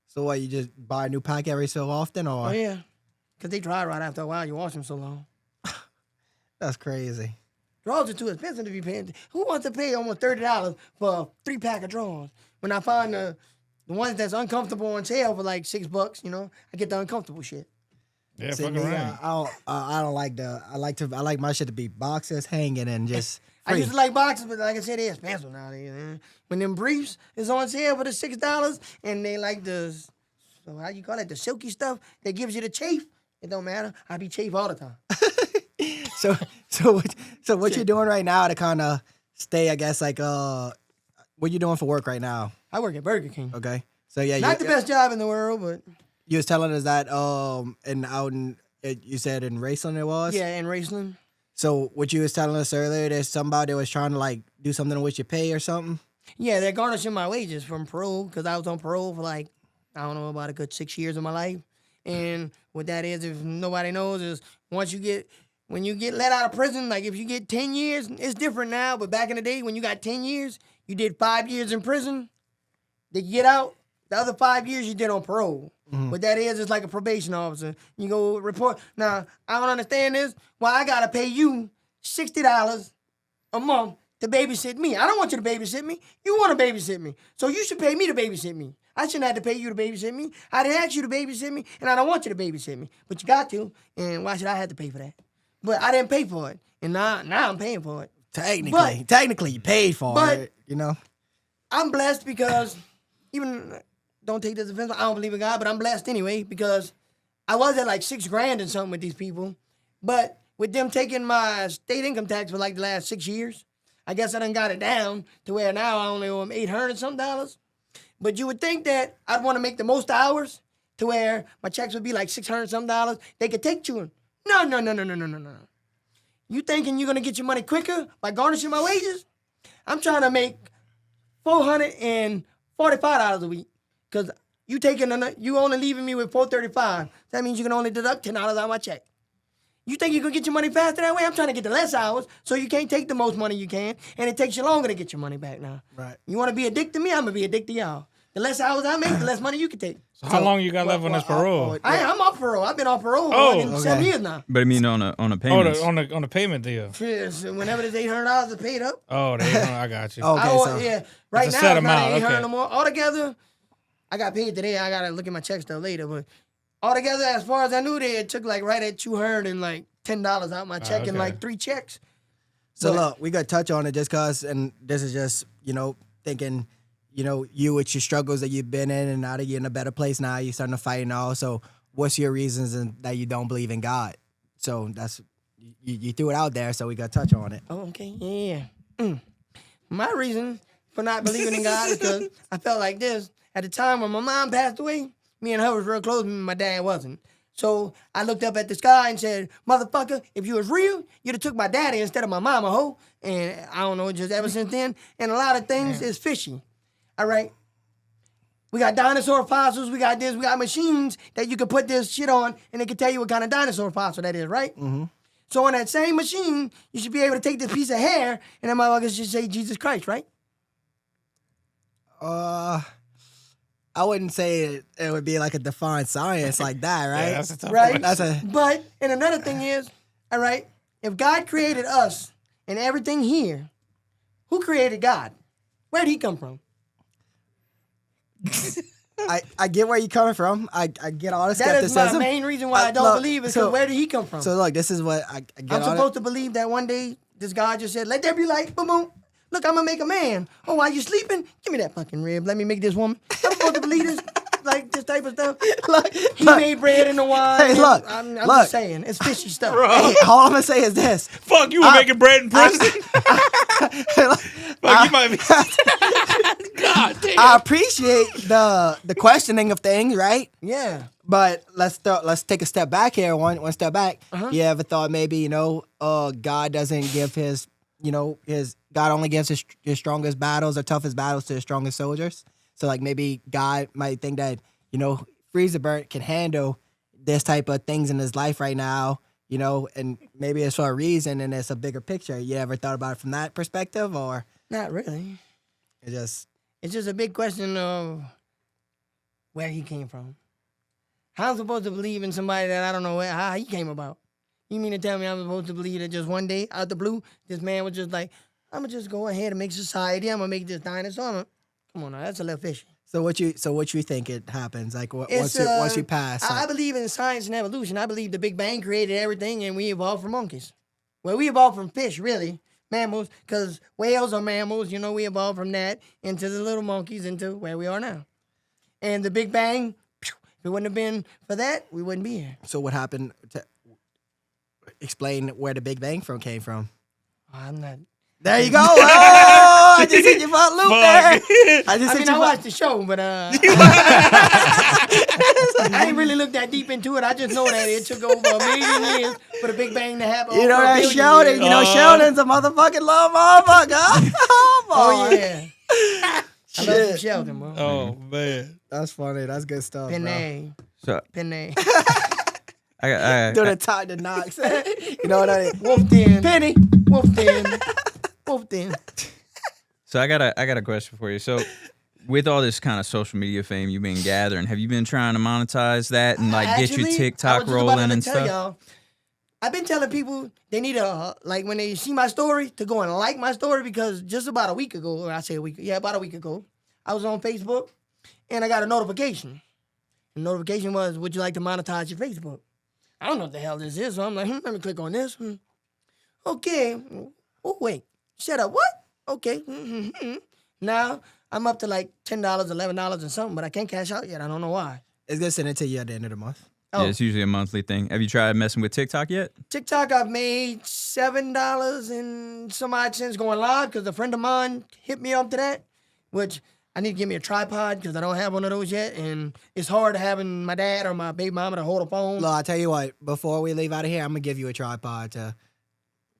So what, you just buy a new pack every so often, or? Oh, yeah, because they dry right after a while. You wash them so long. That's crazy. Drawers are too expensive to be paying. Who wants to pay almost $30 for a 3-pack of drawers? When I find the ones that's uncomfortable on sale for like $6, you know, I get the uncomfortable shit. Yeah, See, fuck me, around. I don't like I like my shit to be boxes hanging and just I free. used to like boxes, but like I said, they're expensive nowadays. Man. When them briefs is on sale for the $6, and they like so how you call it, the silky stuff that gives you the chafe, it don't matter. I be chafe all the time. So what you're doing right now to kind of stay, I guess, like what you doing for work right now? I work at Burger King. Okay. So yeah, Not the best job in the world, but you was telling us that you said in Raceland it was? yeah, in Raceland. So what you was telling us earlier, there's somebody that was trying to like do something with your pay or something? Yeah, they're garnishing my wages from parole because I was on parole for like, I don't know, about a good 6 years of my life. And what that is, if nobody knows, is when you get let out of prison, like if you get 10 years, it's different now. But back in the day, when you got 10 years, you did 5 years in prison. They get out, the other 5 years you did on parole. What that is like a probation officer. You go report. Now, I don't understand this. Why I gotta pay you $60 a month to babysit me? I don't want you to babysit me. You want to babysit me. So you should pay me to babysit me. I shouldn't have to pay you to babysit me. I didn't ask you to babysit me, and I don't want you to babysit me. But you got to, and why should I have to pay for that? But I didn't pay for it, and now I'm paying for it. Technically, you paid for it, you know? I'm blessed because, even, don't take this offense, I don't believe in God, but I'm blessed anyway because I was at like $6,000 and something with these people. But with them taking my state income tax for like the last 6 years, I guess I done got it down to where now I only owe them $800 and some dollars. But you would think that I'd want to make the most hours to where my checks would be like $600 and some dollars. They could take to them. No. You thinking you're going to get your money quicker by garnishing my wages? I'm trying to make $445 a week because you only leaving me with $435. That means you can only deduct $10 out of my check. You think you can get your money faster that way? I'm trying to get the less hours, so you can't take the most money you can, and it takes you longer to get your money back now. Right. You want to be addicted to me? I'm going to be addicted to y'all. The less hours I make, the less money you can take. So how long you got left on this parole? I'm off parole. I've been off parole for 7 years now. But I mean on a Oh, payment. on the payment deal. Yes, whenever this $800 is paid up. Oh, I got you. Okay, Right It's a now set it's not amount, 800 okay. no more. Altogether, I got paid today. I got to look at my check stuff later. But altogether, as far as I knew, it took like right at $210 out my check in okay. like 3 checks. So look, we got to touch on it just because, and this is just, thinking, you with your struggles that you've been in, and now that you're in a better place now, you're starting to fight and all. So what's your reasons that you don't believe in God? So that's, you threw it out there, so we got to touch on it. Oh, okay. Yeah. My reason for not believing in God is because I felt like this. At the time when my mom passed away, me and her was real close, and my dad wasn't. So I looked up at the sky and said, motherfucker, if you was real, you'd have took my daddy instead of my mama, ho. And I don't know, just ever since then. And a lot of things is fishy. All right? We got dinosaur fossils, we got this, we got machines that you can put this shit on and it can tell you what kind of dinosaur fossil that is, right? Mm-hmm. So on that same machine, you should be able to take this piece of hair and that motherfucker should say Jesus Christ, right? I wouldn't say it would be like a defined science like that, right? Yeah, that's a tough Right? question. But, and another thing is, all right, if God created us and everything here, who created God? Where'd he come from? I get where you're coming from. I get all the That is skepticism. my main reason why I don't look, believe it, so- because where did he come from? So look, this is what I get I'm on supposed to believe that one day this God just said, let there be light, boom, boom. Look, I'm going to make a man. Oh, while you sleeping? Give me that fucking rib. Let me make this woman. I'm supposed to believe this, like this type of stuff. He made bread in the wine. Hey, look, I'm look. just saying. It's fishy stuff. Hey, all I'm gonna say is this. Fuck, you were making bread in prison? I Fuck, you might be. God damn. I appreciate the questioning of things, right? Yeah. But let's take a step back here. One step back. You ever thought maybe God doesn't give his is God only gives his strongest battles or toughest battles to his strongest soldiers. So like maybe God might think that, Freezerbird can handle this type of things in his life right now, and maybe it's for a reason and it's a bigger picture. You ever thought about it from that perspective, or Not really. it's It's just a big question of where he came from. How am I supposed to believe in somebody that I don't know how he came about? You mean to tell me I'm supposed to believe that just one day, out the blue, this man was just like, I'm going to just go ahead and make society. I'm going to make this dinosaur. Come on now, that's a little fishy. So what you think it happens? Like It's, once you pass? I believe in science and evolution. I believe the Big Bang created everything and we evolved from monkeys. Well, we evolved from fish, really. Mammals, because whales are mammals. We evolved from that into the little monkeys into where we are now. And the Big Bang, if it wouldn't have been for that, we wouldn't be here. So what happened? Explain where the Big Bang came from. I'm not. There you go. Oh, I just hit you for a loop there. I watched the show, but I didn't really look that deep into it. I just know that it took over 1 million years for the Big Bang to happen. You know over 1 that billion Sheldon. years. Sheldon's a motherfucking love motherfucker. Oh yeah. I love some Sheldon, bro. Oh man, That's funny. That's good stuff, bro. Penne. So Penne. Do the tie the knocks. You know what I mean? Wolf Den. Penny. Wolf Den. Wolf Den. So I got a question for you. So with all this kind of social media fame you've been gathering, have you been trying to monetize that and like get your Actually, I TikTok was just about rolling to and tell stuff? y'all, I've been telling people they need to, like when they see my story, to go and like my story because just about a week ago, or I say about a week ago, I was on Facebook and I got a notification. The notification was, would you like to monetize your Facebook? I don't know what the hell this is, so I'm like, let me click on this. Okay. Oh, wait. Shut up. What? Okay. Now, I'm up to like $10, $11 and something, but I can't cash out yet. I don't know why. It's gonna send it to you at the end of the month. Oh. Yeah, it's usually a monthly thing. Have you tried messing with TikTok yet? TikTok, I've made $7 and some odd cents going live because a friend of mine hit me up to that, which I need to give me a tripod because I don't have one of those yet, and it's hard having my dad or my baby mama to hold a phone. Look, I'll tell you what. Before we leave out of here, I'm gonna give you a tripod to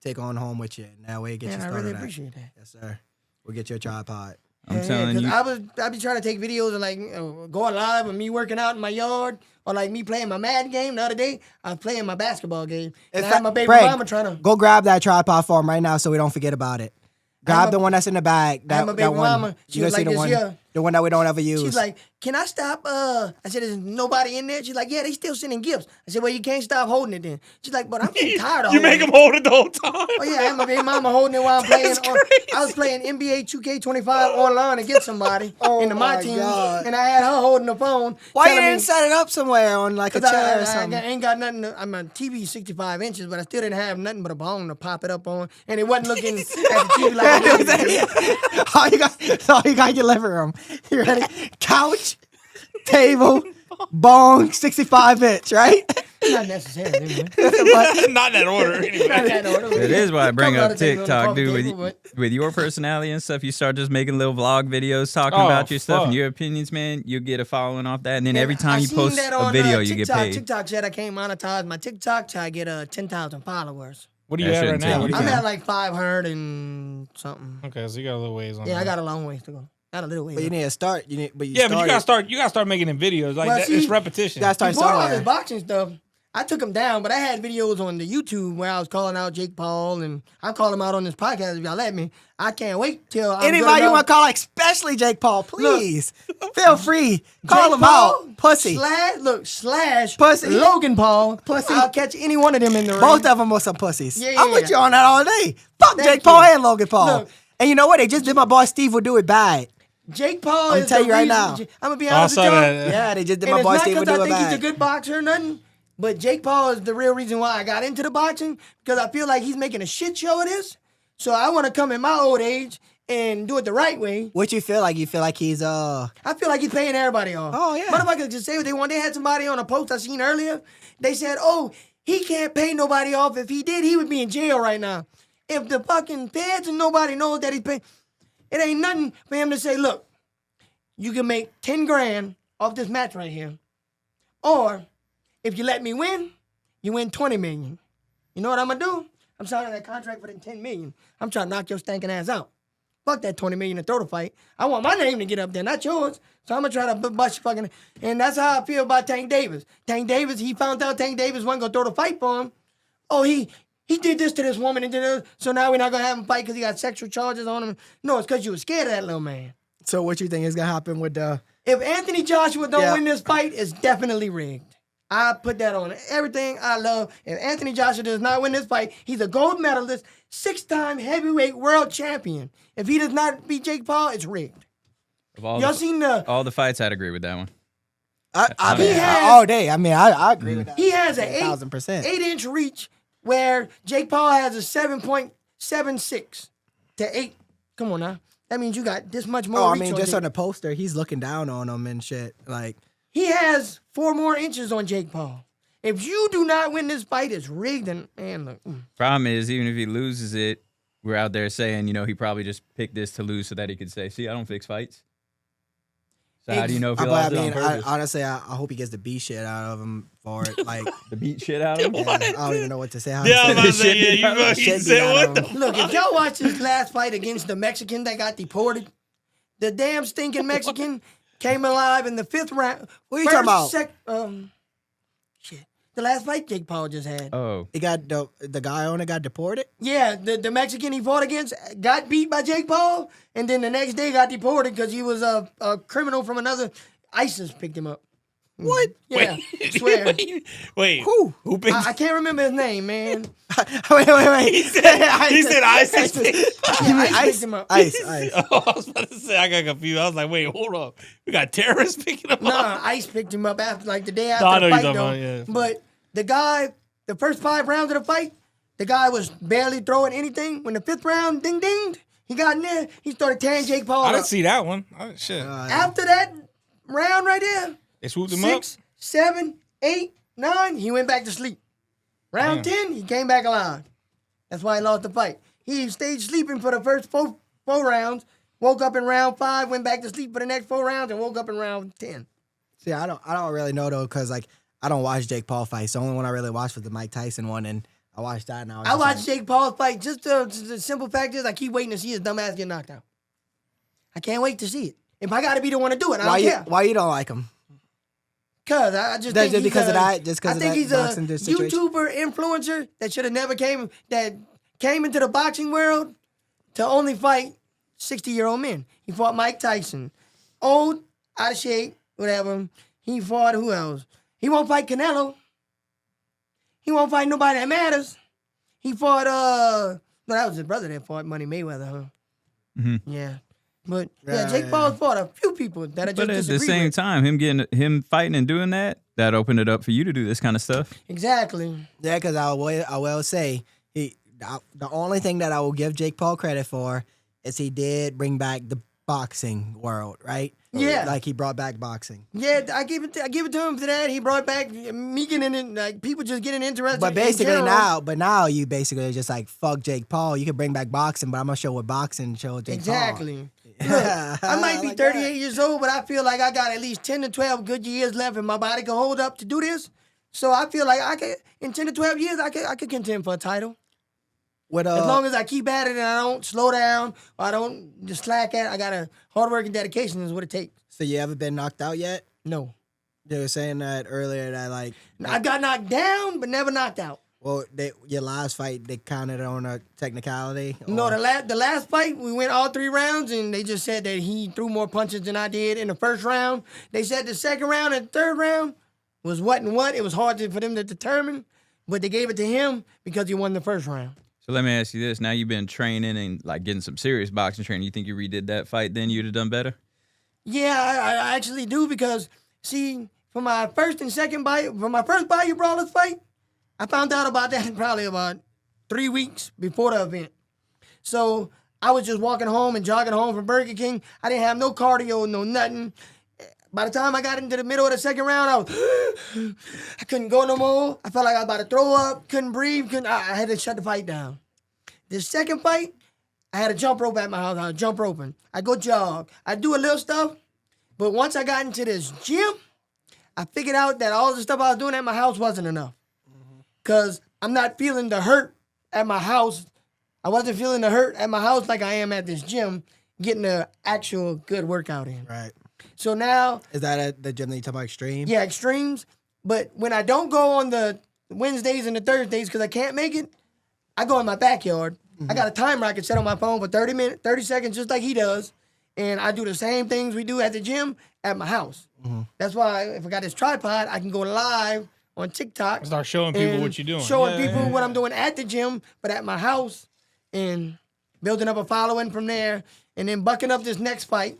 take on home with you. And that way, it gets you Man, I started. really appreciate that. Yes, sir. We'll get you a tripod. I'm telling 'cause you. I be trying to take videos of like going live with me working out in my yard or like me playing my Madden game. The other day, I was playing my basketball game. And I had my baby Fred, mama trying to. go grab that tripod for him right now so we don't forget about it. Grab the one that's in the bag. I had my That baby one. mama. She You was gonna see like the this, one, yeah. the one that we don't ever use. She's like, can I stop? I said, there's nobody in there. She's like, yeah, they still sending gifts. I said, well, you can't stop holding it then. She's like, but I'm getting tired of you holding make it. him hold it the whole time. Oh, yeah, I had my baby mama holding it while I'm playing. I was playing NBA 2K25 online against somebody in my team. God. And I had her holding the phone. Why you telling didn't me, set it up somewhere on like a 'cause chair or I something? ain't got nothing. My TV 65 inches, but I still didn't have nothing but a bone to pop it up on. And it wasn't looking at the TV like it was. all you got in your living room. You ready? Couch, table, bong, 65-inch, right? Not necessarily. man. Not in that order. Anyway. Not that order. It is why I bring Couple up other things on the TikTok, coffee dude. table, With your personality and stuff, you start just making little vlog videos talking Oh, about your stuff and fuck. your opinions, man. You get a following off that, and then And every time I you seen post that a on, video, you TikTok. get paid. TikTok said I can't monetize my TikTok till I get 10,000 followers. What do you That have right shouldn't take now? you What do I'm you long. at like 500 and something. Okay, so you got a little ways on. Yeah, I that. got a long ways to go. Not a little ways. But you need to start. Yeah, but you gotta start making them videos. Like Well, that, see, it's repetition. You gotta start Before all somewhere. this boxing stuff, I took them down, but I had videos on the YouTube where I was calling out Jake Paul, and I call him out on this podcast if y'all let me. I can't wait till I'm Anybody good you enough. want to call, especially Jake Paul, please feel free. Call Jake him Paul, out, pussy. Slash Pussy. Logan Paul. Pussy. I'll catch any one of them in the ring. Both of them were some pussies. Yeah, I'm yeah, with yeah. you on that all day. Fuck Thank Jake Paul you. and Logan Paul. Look. And you know what? They just did my boy Steve would do it bad. Jake Paul I'm is tell the you right reason- now. I'm gonna be I honest saw with y'all. that. Yeah, they just did And my it's boy not Steve would because do I it think he's a bad. good boxer or nothing, but Jake Paul is the real reason why I got into the boxing because I feel like he's making a shit show of this. So I want to come in my old age and do it the right way. What you feel like? You feel like he's I feel like he's paying everybody off. Oh, yeah. Motherfuckers just say what they want. They had somebody on a post I seen earlier. They said, oh, he can't pay nobody off. If he did, he would be in jail right now. If the fucking feds and nobody knows that he's paying, it ain't nothing for him to say, look, you can make 10 grand off this match right here. Or if you let me win, you win 20 million. You know what I'm gonna do? I'm I'm signing that contract for the $10 million. I'm trying to knock your stinking ass out. Fuck that $20 million to throw the fight. I want my name to get up there, not yours. So I'm gonna try to bust your fucking. And that's how I feel about Tank Davis. Tank Davis, he found out Tank Davis wasn't gonna throw the fight for him. Oh, he did this to this woman and did this. So now we're not gonna have him fight because he got sexual charges on him. No, it's because you were scared of that little man. So what you think is gonna happen with the? If Anthony Joshua don't win this fight, it's definitely rigged. I put that on everything I love. If Anthony Joshua does not win this fight, he's a gold medalist, 6-time heavyweight world champion. If he does not beat Jake Paul, it's rigged. Y'all seen all the fights? I'd agree with that one. I mean, all day. I mean, I agree with that. He has an 1,000%. 8-inch reach where Jake Paul has a 7.76 to 8. Come on now. That means you got this much more reach. Oh, I mean, just Jake. on the poster, he's looking down on him and shit. Like, He has 4 more inches on Jake Paul. If you do not win this fight, it's rigged. And man, look. Problem is, even if he loses it, we're out there saying, he probably just picked this to lose so that he could say, see, I don't fix fights. So how do you know if he lost it on purpose? Honestly, I hope he gets the beat shit out of him for it. Like, The beat shit out of him? I don't even know what to say. How Yeah, I was to about to say say, it. yeah, you fucking Shit beat said out what of the him. Look, if y'all watch his last fight against the Mexican that got deported, the damn stinking Mexican came alive in the 5th round. What are you talking about? Shit. The last fight Jake Paul just had. Oh. He got the guy on it got deported. Yeah, the Mexican he fought against got beat by Jake Paul, and then the next day got deported because he was a criminal from another. ISIS picked him up. What? Yeah, swear. Wait. Who? Who picked? I can't remember his name, man. wait. He said ISIS. ISIS picked him up. Ice. Oh, I was about to say, I got confused. I was like, wait, hold up. We got terrorists picking him up? Nah, ICE picked him up after, like the day after No, I know the you're fight, talking though. about, yeah. But the guy, the first 5 rounds of the fight, the guy was barely throwing anything. When the 5th round, ding, he got in there. He started tearing Jake Paul I up. didn't see that one. Shit. After that round right there, They swooped him up? 6, 7, 8, 9, he went back to sleep. Round 10, he came back alive. That's why he lost the fight. He stayed sleeping for the first four rounds, woke up in round 5, went back to sleep for the next 4 rounds, and woke up in round 10. See, I don't really know though, cause like I don't watch Jake Paul fights. The only one I really watched was the Mike Tyson one, and I watched that. And I watched Jake Paul's fight. Just the simple fact is, I keep waiting to see his dumb ass get knocked out. I can't wait to see it. If I got to be the one to do it, I don't care. Why you don't like him? Cause I just That's think just because of that. I think he's a YouTuber influencer that should have never came into the boxing world to only fight 60-year-old men. He fought Mike Tyson, old, out of shape, whatever. He fought who else? He won't fight Canelo. He won't fight nobody that matters. He fought no, that was his brother that fought Money Mayweather, huh? Mm-hmm. Yeah. But Jake Paul fought a few people that I just But at the disagree same with. time, him fighting and doing that opened it up for you to do this kind of stuff. Exactly. Yeah, because I will say the only thing that I will give Jake Paul credit for is he did bring back the boxing world, right? Yeah. Like he brought back boxing. Yeah, I give it to him for that. He brought back me getting in, like people just getting interested. But basically in general. now you basically just like fuck Jake Paul. You can bring back boxing, but I'm gonna show what boxing shows Jake Exactly. Paul. Look, I might be Like 38 that. years old, but I feel like I got at least 10 to 12 good years left, and my body can hold up to do this. So I feel like I could, in 10 to 12 years, I could contend for a title. What As long as I keep at it and I don't slow down or I don't just slack at it, I got a hard work and dedication is what it takes. so you ever been knocked out yet? No. They were saying that earlier that like I got knocked down, but never knocked out. well your last fight they counted on a technicality. No, or- the last fight, we went all 3 rounds, and they just said that he threw more punches than I did in the first round. They said the second round and third round was what and what. It was hard for them to determine, but they gave it to him because he won the first round. So let me ask you this: now you've been training and like getting some serious boxing training. You think you redid that fight, then you'd have done better? Yeah, I actually do because, see, for my first and second for my first Bayou Brawlers fight, I found out about that probably about 3 weeks before the event. So I was just walking home and jogging home from Burger King. I didn't have no cardio, no nothing. By the time I got into the middle of the second round, I couldn't go no more. I felt like I was about to throw up, couldn't breathe, I had to shut the fight down. The second fight, I had a jump rope at my house. I was jump roping. I go jog. I do a little stuff. But once I got into this gym, I figured out that all the stuff I was doing at my house wasn't enough. Because I'm not feeling the hurt at my house. I wasn't feeling the hurt at my house like I am at this gym, getting the actual good workout in. Right. So now, Is that at the gym that you talk about Extreme? yeah, extremes. But when I don't go on the Wednesdays and the Thursdays because I can't make it, I go in my backyard. I got a timer I can set on my phone for 30 seconds, just like he does. And I do the same things we do at the gym at my house. That's why if I got this tripod, I can go live on TikTok. Start showing people and what you're doing. Showing Yeah, people yeah, what I'm doing at the gym, but at my house, and building up a following from there, and then bucking up this next fight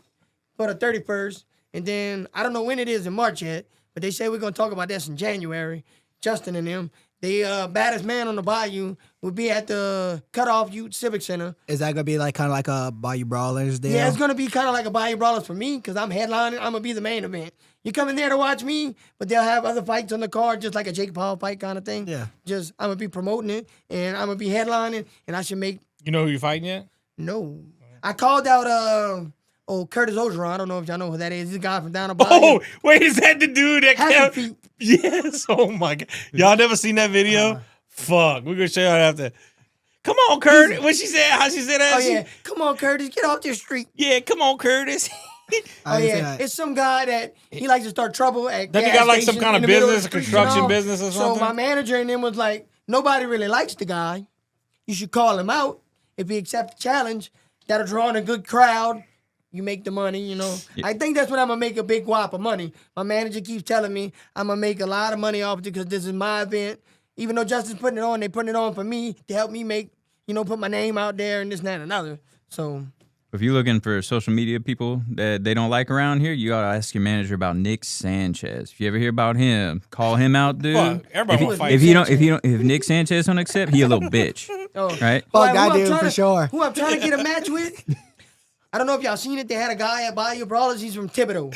for the 31st. And then I don't know when it is in March yet, but they say we're gonna talk about this in January. Justin and them. The baddest man on the Bayou will be at the Cutoff Youth Civic Center. Is that gonna be like kind of like a Bayou Brawlers deal? Yeah, it's gonna be kind of like a Bayou Brawlers for me because I'm headlining. I'm gonna be the main event. You come in there to watch me, but they'll have other fights on the card, just like a Jake Paul fight kind of thing. Yeah. Just I'm gonna be promoting it, and I'm gonna be headlining, and I should make You know who you're fighting yet? no. I called out Curtis Ogeron. I don't know if y'all know who that is. He's a guy from down the Bayou. Oh, wait, is that the dude that Happy kept? Feet. Yes. Oh my God. Y'all never seen that video? Fuck. We're gonna show y'all after. Come on, Curtis. What she said? How she said that? Oh yeah, come on, Curtis, get off this street. Yeah. Come on, Curtis. Oh yeah, it's some guy that he likes to start trouble at. Doesn't he gas got, like, some stations kind in of the middle business, the streets construction and all. business or So something? my manager and him was like, nobody really likes the guy. You should call him out. If he accepts the challenge, that'll draw in a good crowd. You make the money, you know. Yeah. I think that's when I'm gonna make a big whop of money. My manager keeps telling me I'm gonna make a lot of money off it because this is my event. Even though Justin's putting it on, they putting it on for me to help me make, put my name out there and this and that and another. So If you're looking for social media people that they don't like around here, you gotta ask your manager about Nick Sanchez. If you ever hear about him, call him out, dude. Fuck, everybody wanna fight If Nick Sanchez don't accept, he a little bitch, oh. right? Fuck Who that I'm dude trying for to- sure. Who I'm trying to get a match with. I don't know if y'all seen it. They had a guy at Bayou Brawlers. He's from Thibodeau.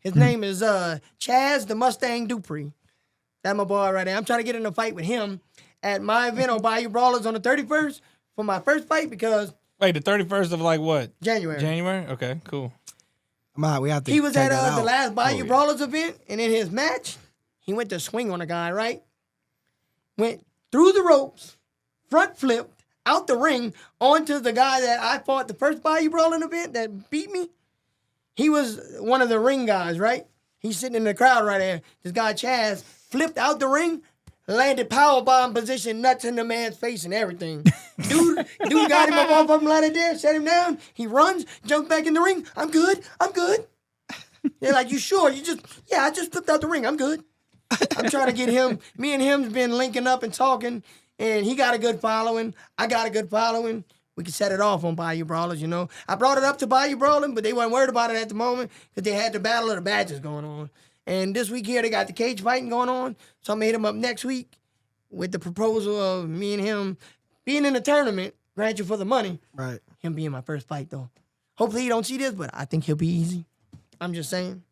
His name is Chaz the Mustang Dupree. That's my boy right there. I'm trying to get in a fight with him at my event on Bayou Brawlers on the 31st for my first fight because Wait, the 31st of like what? January. January? Okay, cool. We have to. He was check at that the out. last Bayou yeah. Brawlers event, and in his match, he went to swing on a guy, right? Went through the ropes, front flipped, out the ring, onto the guy that I fought the first Bayou Brawling event that beat me. He was one of the ring guys, right? He's sitting in the crowd right there. This guy, Chaz, flipped out the ring, landed powerbomb position, nuts in the man's face and everything. Dude got him up off of him like there, set him down. He runs, jumps back in the ring. I'm good. They're like, you sure? I just flipped out the ring. I'm good. I'm trying to get him. Me and him's been linking up and talking, and he got a good following. I got a good following. We can set it off on Bayou Brawlers, you know. I brought it up to Bayou Brawling, but they weren't worried about it at the moment because they had the Battle of the Badges going on. And this week here, they got the cage fighting going on. So I'm going to hit him up next week with the proposal of me and him being in the tournament, grant you for the money. Right. Him being my first fight, though. Hopefully he don't see this, but I think he'll be easy. I'm just saying.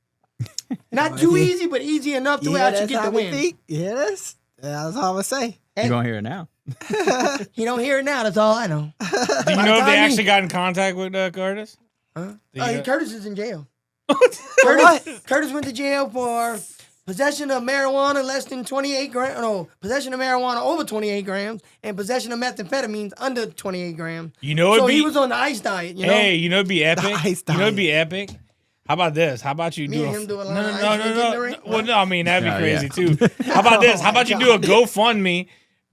Not too easy, but easy enough to where I should get the win. You hear this? Yeah, that's all I'm gonna say. You're gonna hear it now. He don't hear it now, that's all I know. Do you know if they actually got in contact with Curtis? Huh? Do you know- Curtis is in jail. What? Curtis went to jail for possession of marijuana less than 28 grams. No, possession of marijuana over 28 grams and possession of methamphetamines under 28 grams. You know So it'd be, he was on the ice diet, you know? Hey, you know it'd be epic. ice You know it'd diet. be epic. How about this? How about you Me do and a him do a lot no, of no, ice no, drinking no, in the no, ring? Well, no, I mean that'd be Oh, crazy yeah. too. How about this? How my about you do a God. GoFundMe,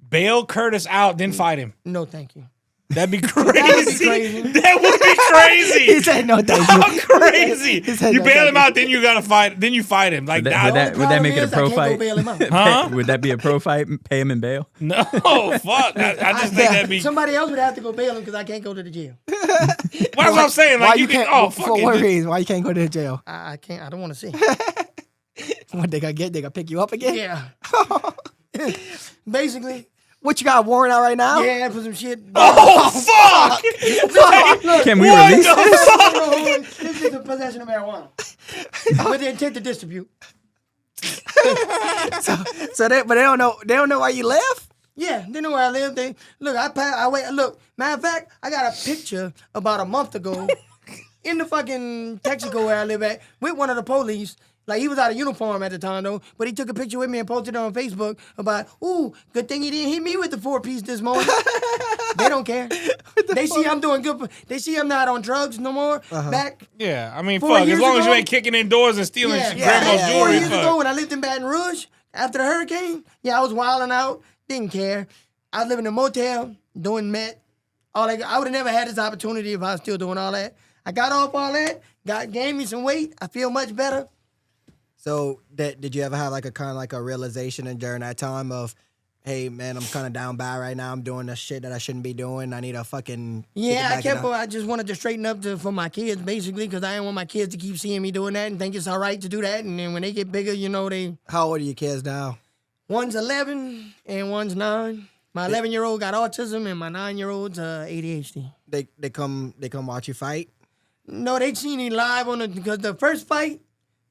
bail Curtis out, then fight him? No, thank you. That'd be crazy. would be crazy. That would be He crazy. said no, thank How you. crazy! He said You no, bail thank him you. out, then you gotta fight. Then you fight him. Like Would nah, would that make it a pro I can't fight? go bail him out. Huh? Would that be a pro fight? Pay him in bail? no, fuck. I just think that'd be. Somebody else would have to go bail him because I can't go to the jail. What was I saying? Why Like you you can. can't? Oh, for fuck what it. reason? Why you can't go to jail? I can't. I don't want to see. What they gonna get? They gonna pick you up again? Yeah. Basically, What you got a warrant out right now? yeah, for some shit. Oh fuck! Wait, Can we what release the this? fuck? This is a possession of marijuana with the intent to distribute. So they don't know. They don't know why you left. Yeah, they know where I live. They look. I wait. Look, matter of fact, I got a picture about a month ago in the fucking Texaco where I live at with one of the police, Like, he was out of uniform at the time, though, but he took a picture with me and posted it on Facebook about, ooh, good thing he didn't hit me with the 4-piece this morning. They don't care. They see I'm doing good. They see I'm not on drugs no more. Back Yeah, I mean, 4 fuck. As years long as you ago- ain't kicking indoors and stealing Yeah, grandma's yeah, 4 jewelry, years fuck. ago when I lived in Baton Rouge, after the hurricane, yeah, I was wilding out, didn't care. I was living in a motel, doing meth. All that. I would have never had this opportunity if I was still doing all that. I got off all that, gained me some weight. I feel much better. So did you ever have like a kind of like a realization and during that time of, hey man, I'm kind of down bad right now. I'm doing the shit that I shouldn't be doing. I need to fucking Yeah, I just wanted to straighten up for my kids, basically, because I didn't want my kids to keep seeing me doing that and think it's all right to do that. And then when they get bigger, you know, How old are your kids now? one's 11 and one's 9. My 11-year-old got autism and my 9-year-old's ADHD. They come watch you fight. No, they seen me live because the first fight,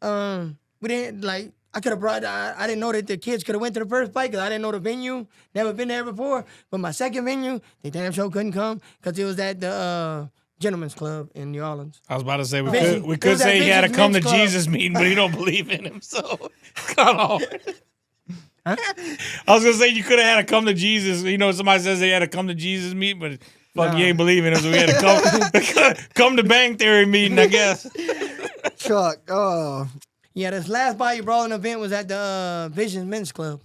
we didn't like. I could have brought. I didn't know that the kids could have went to the first fight because I didn't know the venue. Never been there before. But my second venue, they damn sure couldn't come because it was at the Gentlemen's Club in New Orleans. I was about to say we Vision- could it was say at he had to Vision's come to Men's Club. Jesus meeting, but he don't believe in him, so it's kind of hard. I was gonna say you could have had to come to Jesus. You know, somebody says they had to come to Jesus meet, but fuck, you ain't believing him, so we had to come to Bang Theory meeting, I guess. Chuck, oh, Yeah, this last Bayou Brawling event was at the Vision's Men's Club.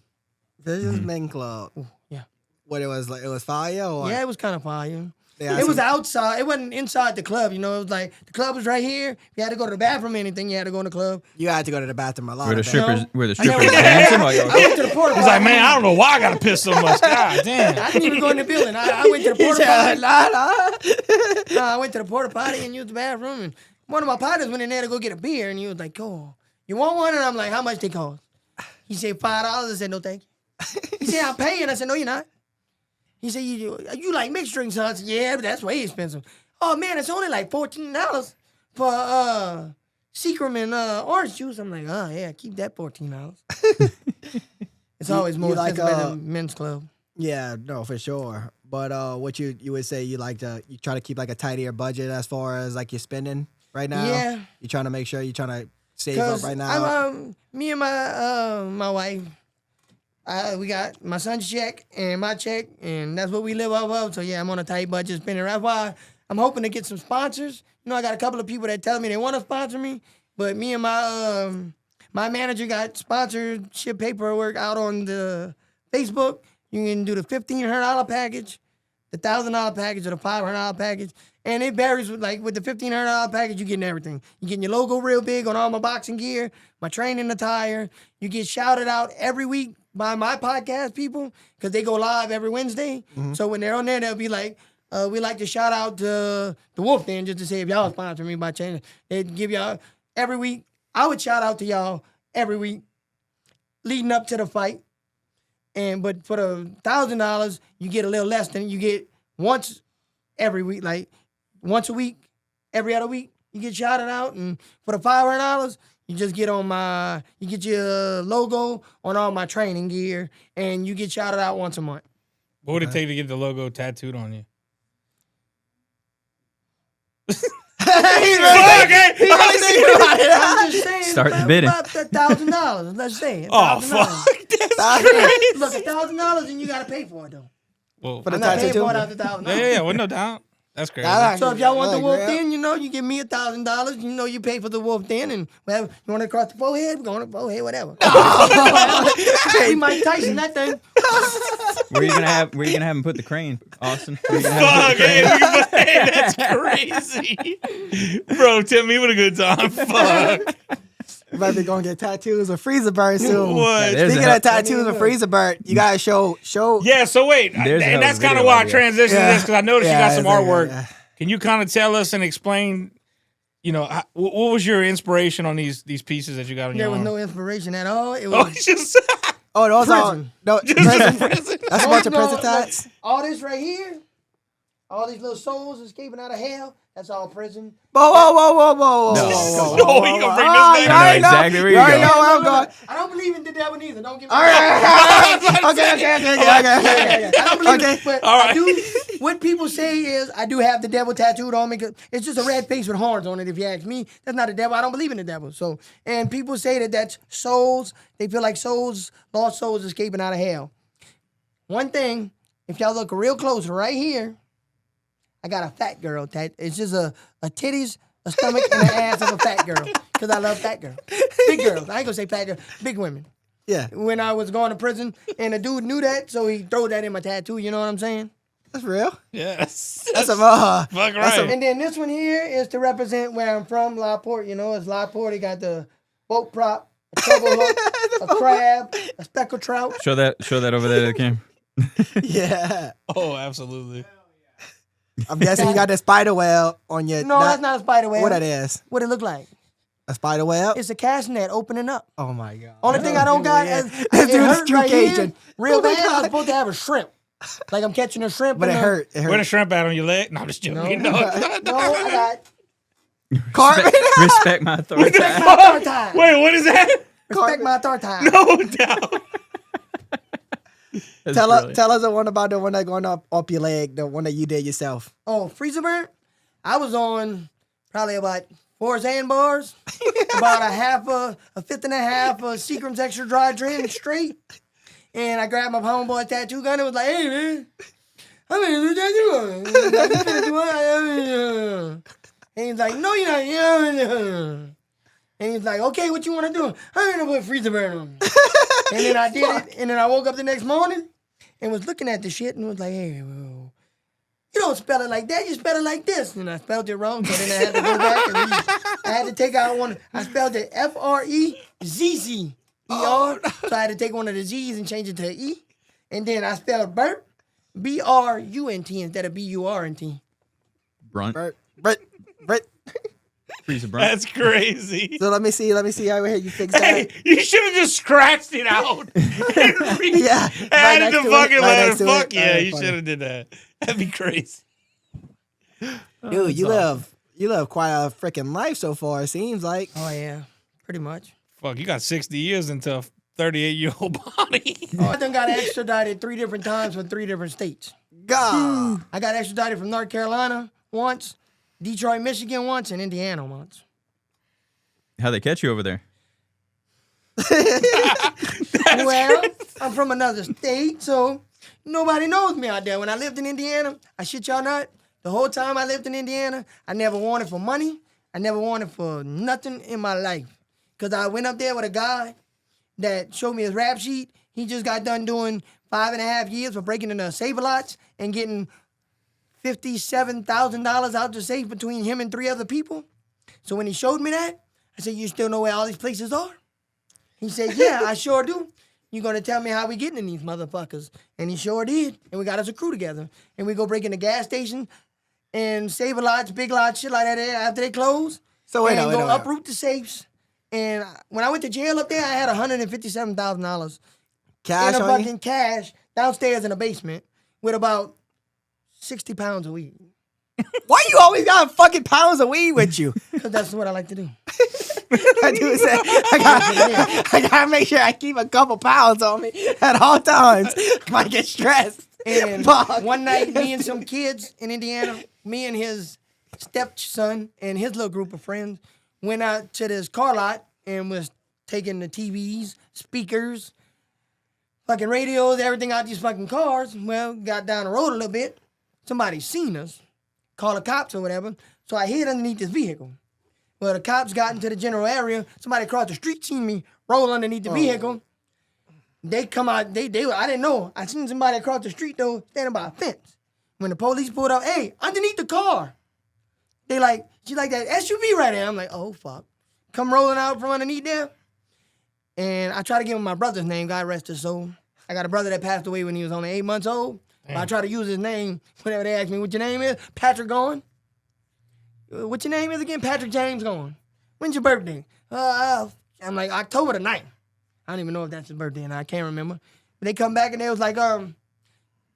this is Men Club. Yeah. What it was like? It was fire or Yeah, it was kind of fire. Yeah, It was outside. It wasn't inside the club. You know, it was like the club was right here. If you had to go to the bathroom or anything, you had to go in the club. You had to go to the bathroom a lot. Were the of that. strippers No. were the I know. strippers dancing while y'all I went to the porta potty. He's like, man, I don't know why I gotta piss so much. God damn. I didn't even go in the building. I went to the porta potty. I went to the porta potty and used the bathroom. And one of my partners went in there to go get a beer, and he was like, "Oh, you want one?" And I'm like, "How much they cost?" He said $5. I said, "No, thank you." He said, "I'm paying." I said, "No, you're not." He said, "You like mixed drinks?" I said, "Yeah, but that's way expensive." "Oh man, it's only like $14 for Seacrum and orange juice." I'm like, "Oh yeah, keep that $14." It's always more you like, expensive at the men's club. Yeah, no, for sure. But what you would say you try to keep like a tidier budget as far as like your spending right now? Yeah. You trying to make sure you're trying to save up right now? Me and my wife, we got my son's check and my check, and that's what we live off of. So yeah, I'm on a tight budget spending. That's why I'm hoping to get some sponsors. You know, I got a couple of people that tell me they want to sponsor me, but me and my manager got sponsorship paperwork out on the Facebook. You can do the $1,500 package, the $1,000 package, or the $500 package. And it varies with the $1,500 package, you're getting everything. You're getting your logo real big on all my boxing gear, my training attire. You get shouted out every week by my podcast people because they go live every Wednesday. Mm-hmm. So when they're on there, they'll be like, we like to shout out to the Wolf Den just to say if y'all sponsor me by changing. They'd give y'all every week. I would shout out to y'all every week leading up to the fight. But for the $1,000, you get a little less than you get once every week, like once a week, every other week, you get shouted out. And for the $500, you just get you get your logo on all my training gear, and you get shouted out once a month. What would it take to get the logo tattooed on you? I'm just saying, Start the about, bidding. about $1,000. Let's say. Oh, $1,000. fuck. That's crazy. Look, $1,000, and you gotta pay for it though. Well, For the I'm not paying tattoo? for it out the $1,000. yeah, well, no doubt. That's crazy. So if y'all want the wolf Like, den, you know, you give me $1,000. You know, you pay for the wolf den, and whatever you want it across the forehead, we're going to forehead, whatever. Be Mike Tyson, that thing. Where you gonna have him put the crane, Austin? Where you gonna have him put the Fuck, crane? man, that's crazy. Bro, tell me what a good time. Fuck. You might be going to get tattoos of Freezer Bird soon. What? There's Speaking a- of tattoos of Freezer Bird, you gotta show. Yeah, so wait, There's a and that's video kind of why I idea. transitioned to this, because I noticed you got some artwork. Yeah. Can you kind of tell us and explain, what was your inspiration on these pieces that you got on There your was arm? no inspiration at all. It Oh, was it's just Oh, those Prison. are no prison. That's a bunch of prison tats. All this right here, all these little souls escaping out of hell. That's all prison. Whoa. Oh, you gonna bring Oh, this you man already up? know. exactly where You you already go. know where I'm going. I don't believe in the devil neither. Don't get me All wrong. right. Okay. I don't believe Okay. it, but All I right. do. What people say is I do have the devil tattooed on me. 'Cause it's just a red face with horns on it. If you ask me, that's not a devil. I don't believe in the devil. So, and people say that that's souls. They feel like souls, lost souls, escaping out of hell. One thing, if y'all look real close, right here, I got a fat girl. It's just a titties, a stomach, and an ass of a fat girl. Because I love fat girls. Big girls. I ain't gonna say fat girls. Big women. Yeah, When I was going to prison, and a dude knew that, so he threw that in my tattoo. You know what I'm saying? that's real. Yes. That's a Fuck that's right. And then this one here is to represent where I'm from, Lockport. You know, it's Lockport. He got the boat prop, a treble hook, a crab, a speckled trout. Show that over there to the camera. Yeah. Oh, absolutely. I'm guessing you got the spider web on your. No, that's not a spider web. What that is? What it look like? A spider web? It's a cast net opening up. Oh my god. Only thing I don't got is This it dude is hurt true right here, Cajun. real Oh my bad. I was God. supposed to have a shrimp. Like I'm catching a shrimp. But in it the- hurt. It Where the hurt. shrimp at on your leg? No, I'm just joking. No, No. no, I got Carpet. Respect my authority. respect my third time. Wait, what is that? Respect my third time. No doubt. That's Tell brilliant. us the one about the one that going up your leg, the one that you did yourself. Oh, freezer burn? I was on probably about 4 sandbars, about a fifth and a half of Seagram's Extra Dry Dren straight. And I grabbed my homeboy tattoo gun and was like, hey, man, I'm going to do tattoo on it. He was like, "You finna do what?" And he's like, no, you're not. And he's like, okay, what you want to do? I'm going to put freezer burn on it. And then I did it. And then I woke up the next morning and was looking at the shit and was like, hey, well, you don't spell it like that. You spell it like this. And I spelled it wrong. So then I had to go back and I had to take out one. I spelled it Frezzer. So I had to take one of the Z's and change it to E. And then I spelled Burt, Brunt instead of Burnt. Brunt. Brett. Freeze a brunt. That's crazy. So let me see how you fix Hey, that. you should have just scratched it out. Yeah. Added the fucking letter. next to it. Fuck yeah, Alright, you funny. should have did that. That'd be crazy. Dude, you live quite a freaking life so far, it seems like. Oh, yeah. Pretty much. Fuck, you got 60 years into a 38-year-old body. Oh, I done got extradited 3 different times from 3 different states. God. I got extradited from North Carolina once, Detroit, Michigan once, and Indiana once. How'd they catch you over there? Well, I'm from another state, so nobody knows me out there. When I lived in Indiana, I shit y'all not, the whole time I lived in Indiana, I never wanted for money. I never wanted for nothing in my life. Because I went up there with a guy that showed me his rap sheet. He just got done doing 5.5 years for breaking into Save-A-Lots and getting $57,000 out the safe between him and 3 other people. So when he showed me that, I said, you still know where all these places are? He said, yeah, I sure do. You gonna tell me how we getting in these motherfuckers? And he sure did. And we got us a crew together. And we go break in the gas station and Save-A-Lots, Big Lots, shit like that after they close. So wait, and wait, go wait. uproot the safes. And when I went to jail up there, I had $157,000 Cash in a on you? fucking cash downstairs in the basement with about 60 pounds of weed. Why you always got fucking pounds of weed with you? Because that's what I like to do. I do say I gotta make sure I keep a couple pounds on me at all times. Might get stressed. And Fuck. one night, me and some kids in Indiana, me and his stepson and his little group of friends went out to this car lot and was taking the TVs, speakers, fucking radios, everything out these fucking cars. Well, got down the road a little bit. Somebody seen us, called the cops or whatever. So I hid underneath this vehicle. Well, the cops got into the general area. Somebody across the street seen me roll underneath the vehicle. They come out, I didn't know. I seen somebody across the street though, standing by a fence. When the police pulled up, hey, underneath the car. They like, she like that SUV right there. I'm like, oh fuck. Come rolling out from underneath there. And I try to give him my brother's name, God rest his soul. I got a brother that passed away when he was only 8 months old. But I try to use his name whenever they ask me what your name is. Patrick Goin. What your name is again? Patrick James Goin. When's your birthday? I'm like, October the 9th. I don't even know if that's his birthday, and I can't remember. But they come back and they was like,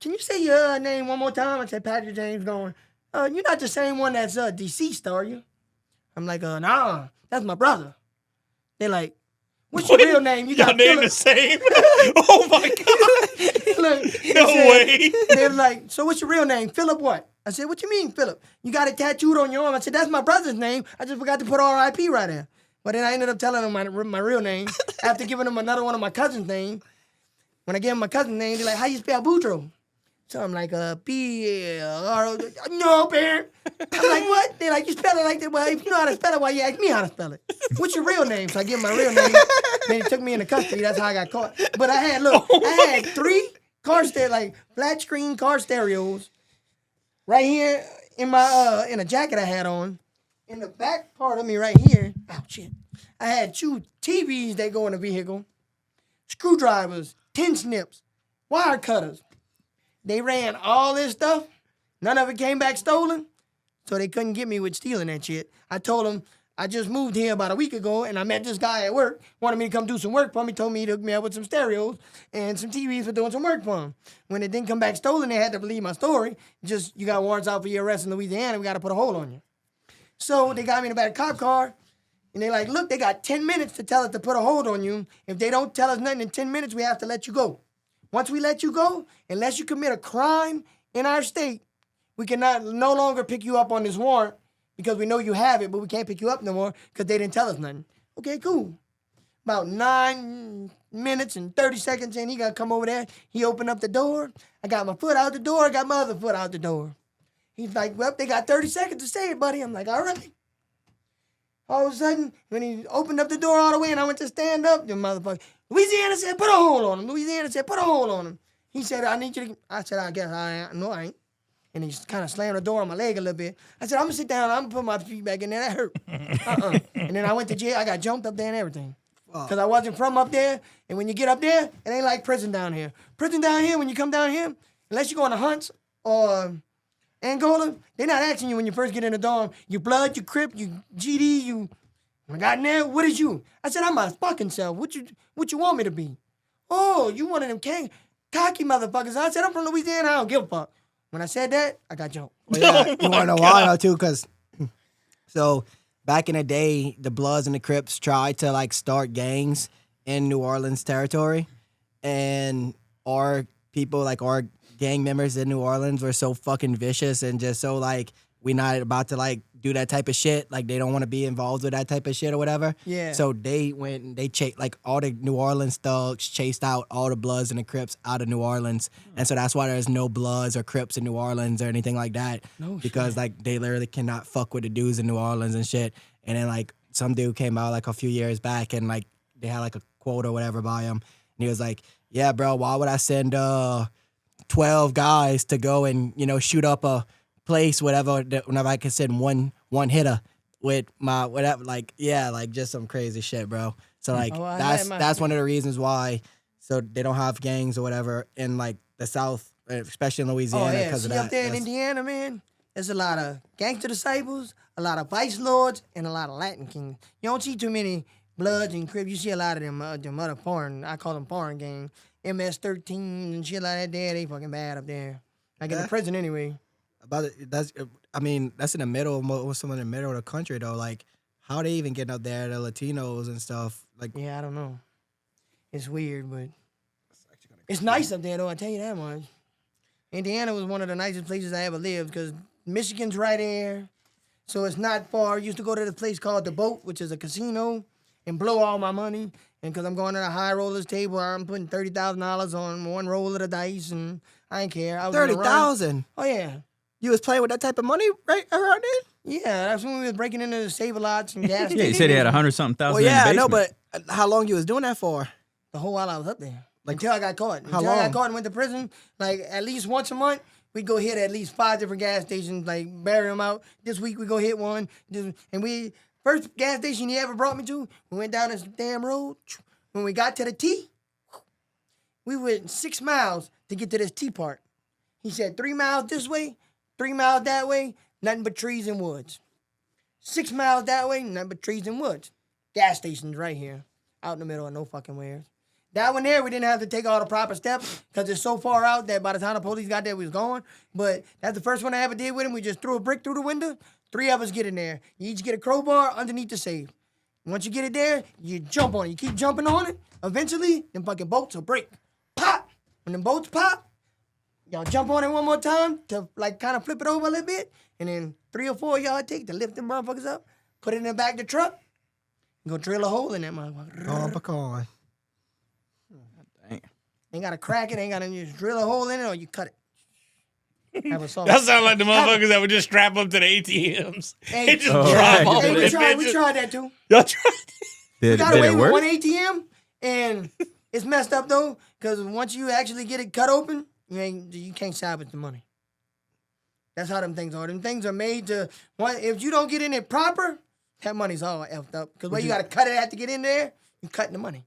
can you say your name one more time? I said, Patrick James going, you're not the same one that's deceased, are you? I'm like, nah, that's my brother. They're like, what's your real name? You Y'all got name the Philip. same? Oh my God. Look, No way. They were like, so what's your real name? Philip what? I said, what you mean, Philip? You got it tattooed on your arm. I said, that's my brother's name. I just forgot to put R.I.P. right there. But then I ended up telling them my real name after giving them another one of my cousin's name. When I gave them my cousin's name, they're like, how you spell Boudreaux? So I'm like, P-R-O. No, parent. I'm like, what? They're like, you spell it like that. Well, if you know how to spell it, why you ask me how to spell it? What's your real name? So I give them my real name. Then he took me into custody. That's how I got caught. But I had 3 car stereo, like flat screen car stereos right here in my in a jacket I had on. In the back part of me right here, oh shit, I had 2 TVs that go in the vehicle, screwdrivers, tin snips, wire cutters. They ran all this stuff. None of it came back stolen, so they couldn't get me with stealing that shit. I told them I just moved here about a week ago, and I met this guy at work, wanted me to come do some work for me, told me he'd hook me up with some stereos and some TVs for doing some work for him. When it didn't come back stolen, they had to believe my story. Just, you got warrants out for your arrest in Louisiana, we got to put a hold on you. So they got me in the back of the cop car, and they like, look, they got 10 minutes to tell us to put a hold on you. If they don't tell us nothing in 10 minutes, we have to let you go. Once we let you go, unless you commit a crime in our state, we cannot no longer pick you up on this warrant because we know you have it, but we can't pick you up no more because they didn't tell us nothing. Okay, cool. About 9 minutes and 30 seconds in, he got to come over there. He opened up the door. I got my foot out the door. I got my other foot out the door. He's like, well, they got 30 seconds to say it, buddy. I'm like, all right. All of a sudden, when he opened up the door all the way and I went to stand up, the motherfucker, Louisiana said, put a hold on him. Louisiana said, put a hold on him. He said, I need you to, I said, I guess I ain't. And he just kind of slammed the door on my leg a little bit. I said, I'm going to sit down. I'm going to put my feet back in there. That hurt. And then I went to jail. I got jumped up there and everything. Because I wasn't from up there. And when you get up there, it ain't like prison down here. Prison down here, when you come down here, unless you go on the hunts or Angola, they're not asking you when you first get in the dorm, you blood, you crip, you GD, you... When I got in there, what is you? I said, I'm my fucking self. What you want me to be? Oh, you one of them cocky motherfuckers. I said, I'm from Louisiana. I don't give a fuck. When I said that, I got jumped. Well, yeah, you want to know why, though, too? Because, so, back in the day, the Bloods and the Crips tried to, like, start gangs in New Orleans territory. And our people, like, our gang members in New Orleans were so fucking vicious and just so, like, we not about to, like, do that type of shit. Like, they don't want to be involved with that type of shit or whatever. Yeah. So they went and they chased, like, all the New Orleans thugs chased out all the Bloods and the Crips out of New Orleans. And so that's why there's no Bloods or Crips in New Orleans or anything like that. No because, shit. like, they literally cannot fuck with the dudes in New Orleans and shit. And then, like, some dude came out, like, a few years back and, like, they had, like, a quote or whatever by him. And he was like, yeah, bro, why would I send 12 guys to go and, you know, shoot up a place, whatever, whenever I could send one hitter with my whatever, like, yeah, like, just some crazy shit, bro. So, like, that's one of the reasons why, so they don't have gangs or whatever in, like, the South, especially in Louisiana, because of that. Up there in Indiana, man, there's a lot of gangster disciples, a lot of vice lords, and a lot of Latin kings. You don't see too many Bloods and Crips. You see a lot of them other foreign, I call them foreign gangs, MS-13 and shit like that. There, they fucking bad up there. Like, in the prison anyway. About it, that's in the middle, some in the middle of the country though. Like, how they even getting up there, the Latinos and stuff. Like, yeah, I don't know. It's weird, but it's nice up there though. I tell you that much. Indiana was one of the nicest places I ever lived because Michigan's right there, so it's not far. I used to go to this place called The Boat, which is a casino, and blow all my money. And because I'm going to the high rollers table, I'm putting $30,000 on one roll of the dice, and I ain't care. $30,000. Oh yeah. You was playing with that type of money right around then? Yeah, that's when we was breaking into the Save-A-Lots and gas Yeah, you said he had 100-something thousand. Well, yeah, in the I know, basement. but how long you was doing that for? the whole while I was up there. Until I got caught. How Until I long? got caught and went to prison, like at least once a month, we'd go hit at least 5 different gas stations, like bury them out. This week we go hit one. And first gas station he ever brought me to, we went down this damn road. When we got to the T, we went 6 miles to get to this T part. He said 3 miles this way, 3 miles that way, nothing but trees and woods. 6 miles that way, nothing but trees and woods. Gas stations right here, out in the middle of no fucking wheres. That one there, we didn't have to take all the proper steps because it's so far out that by the time the police got there, we was gone. But that's the first one I ever did with him. We just threw a brick through the window. 3 of us get in there. You each get a crowbar underneath the safe. Once you get it there, you jump on it. You keep jumping on it. Eventually, them fucking bolts will break. Pop! When them bolts pop, y'all jump on it one more time to like kind of flip it over a little bit. And then 3 or 4 y'all take to lift them motherfuckers up, put it in the back of the truck, and go drill a hole in that motherfucker. Oh, pecan. Dang. Ain't got to crack it, ain't got to just drill a hole in it or you cut it. Have a song. That sounds like the motherfuckers that would just strap up to the ATMs. Hey, and just Oh, drive right. off. Hey, with we it, tried bitch. that too. Y'all tried. Did, Got did away it with work? one ATM, and it's messed up though, because once you actually get it cut open, you can't salvage the money. That's how them things are. Them things are made to. If you don't get in it proper, that money's all effed up. Because where you got to cut it at to get in there, you cutting the money.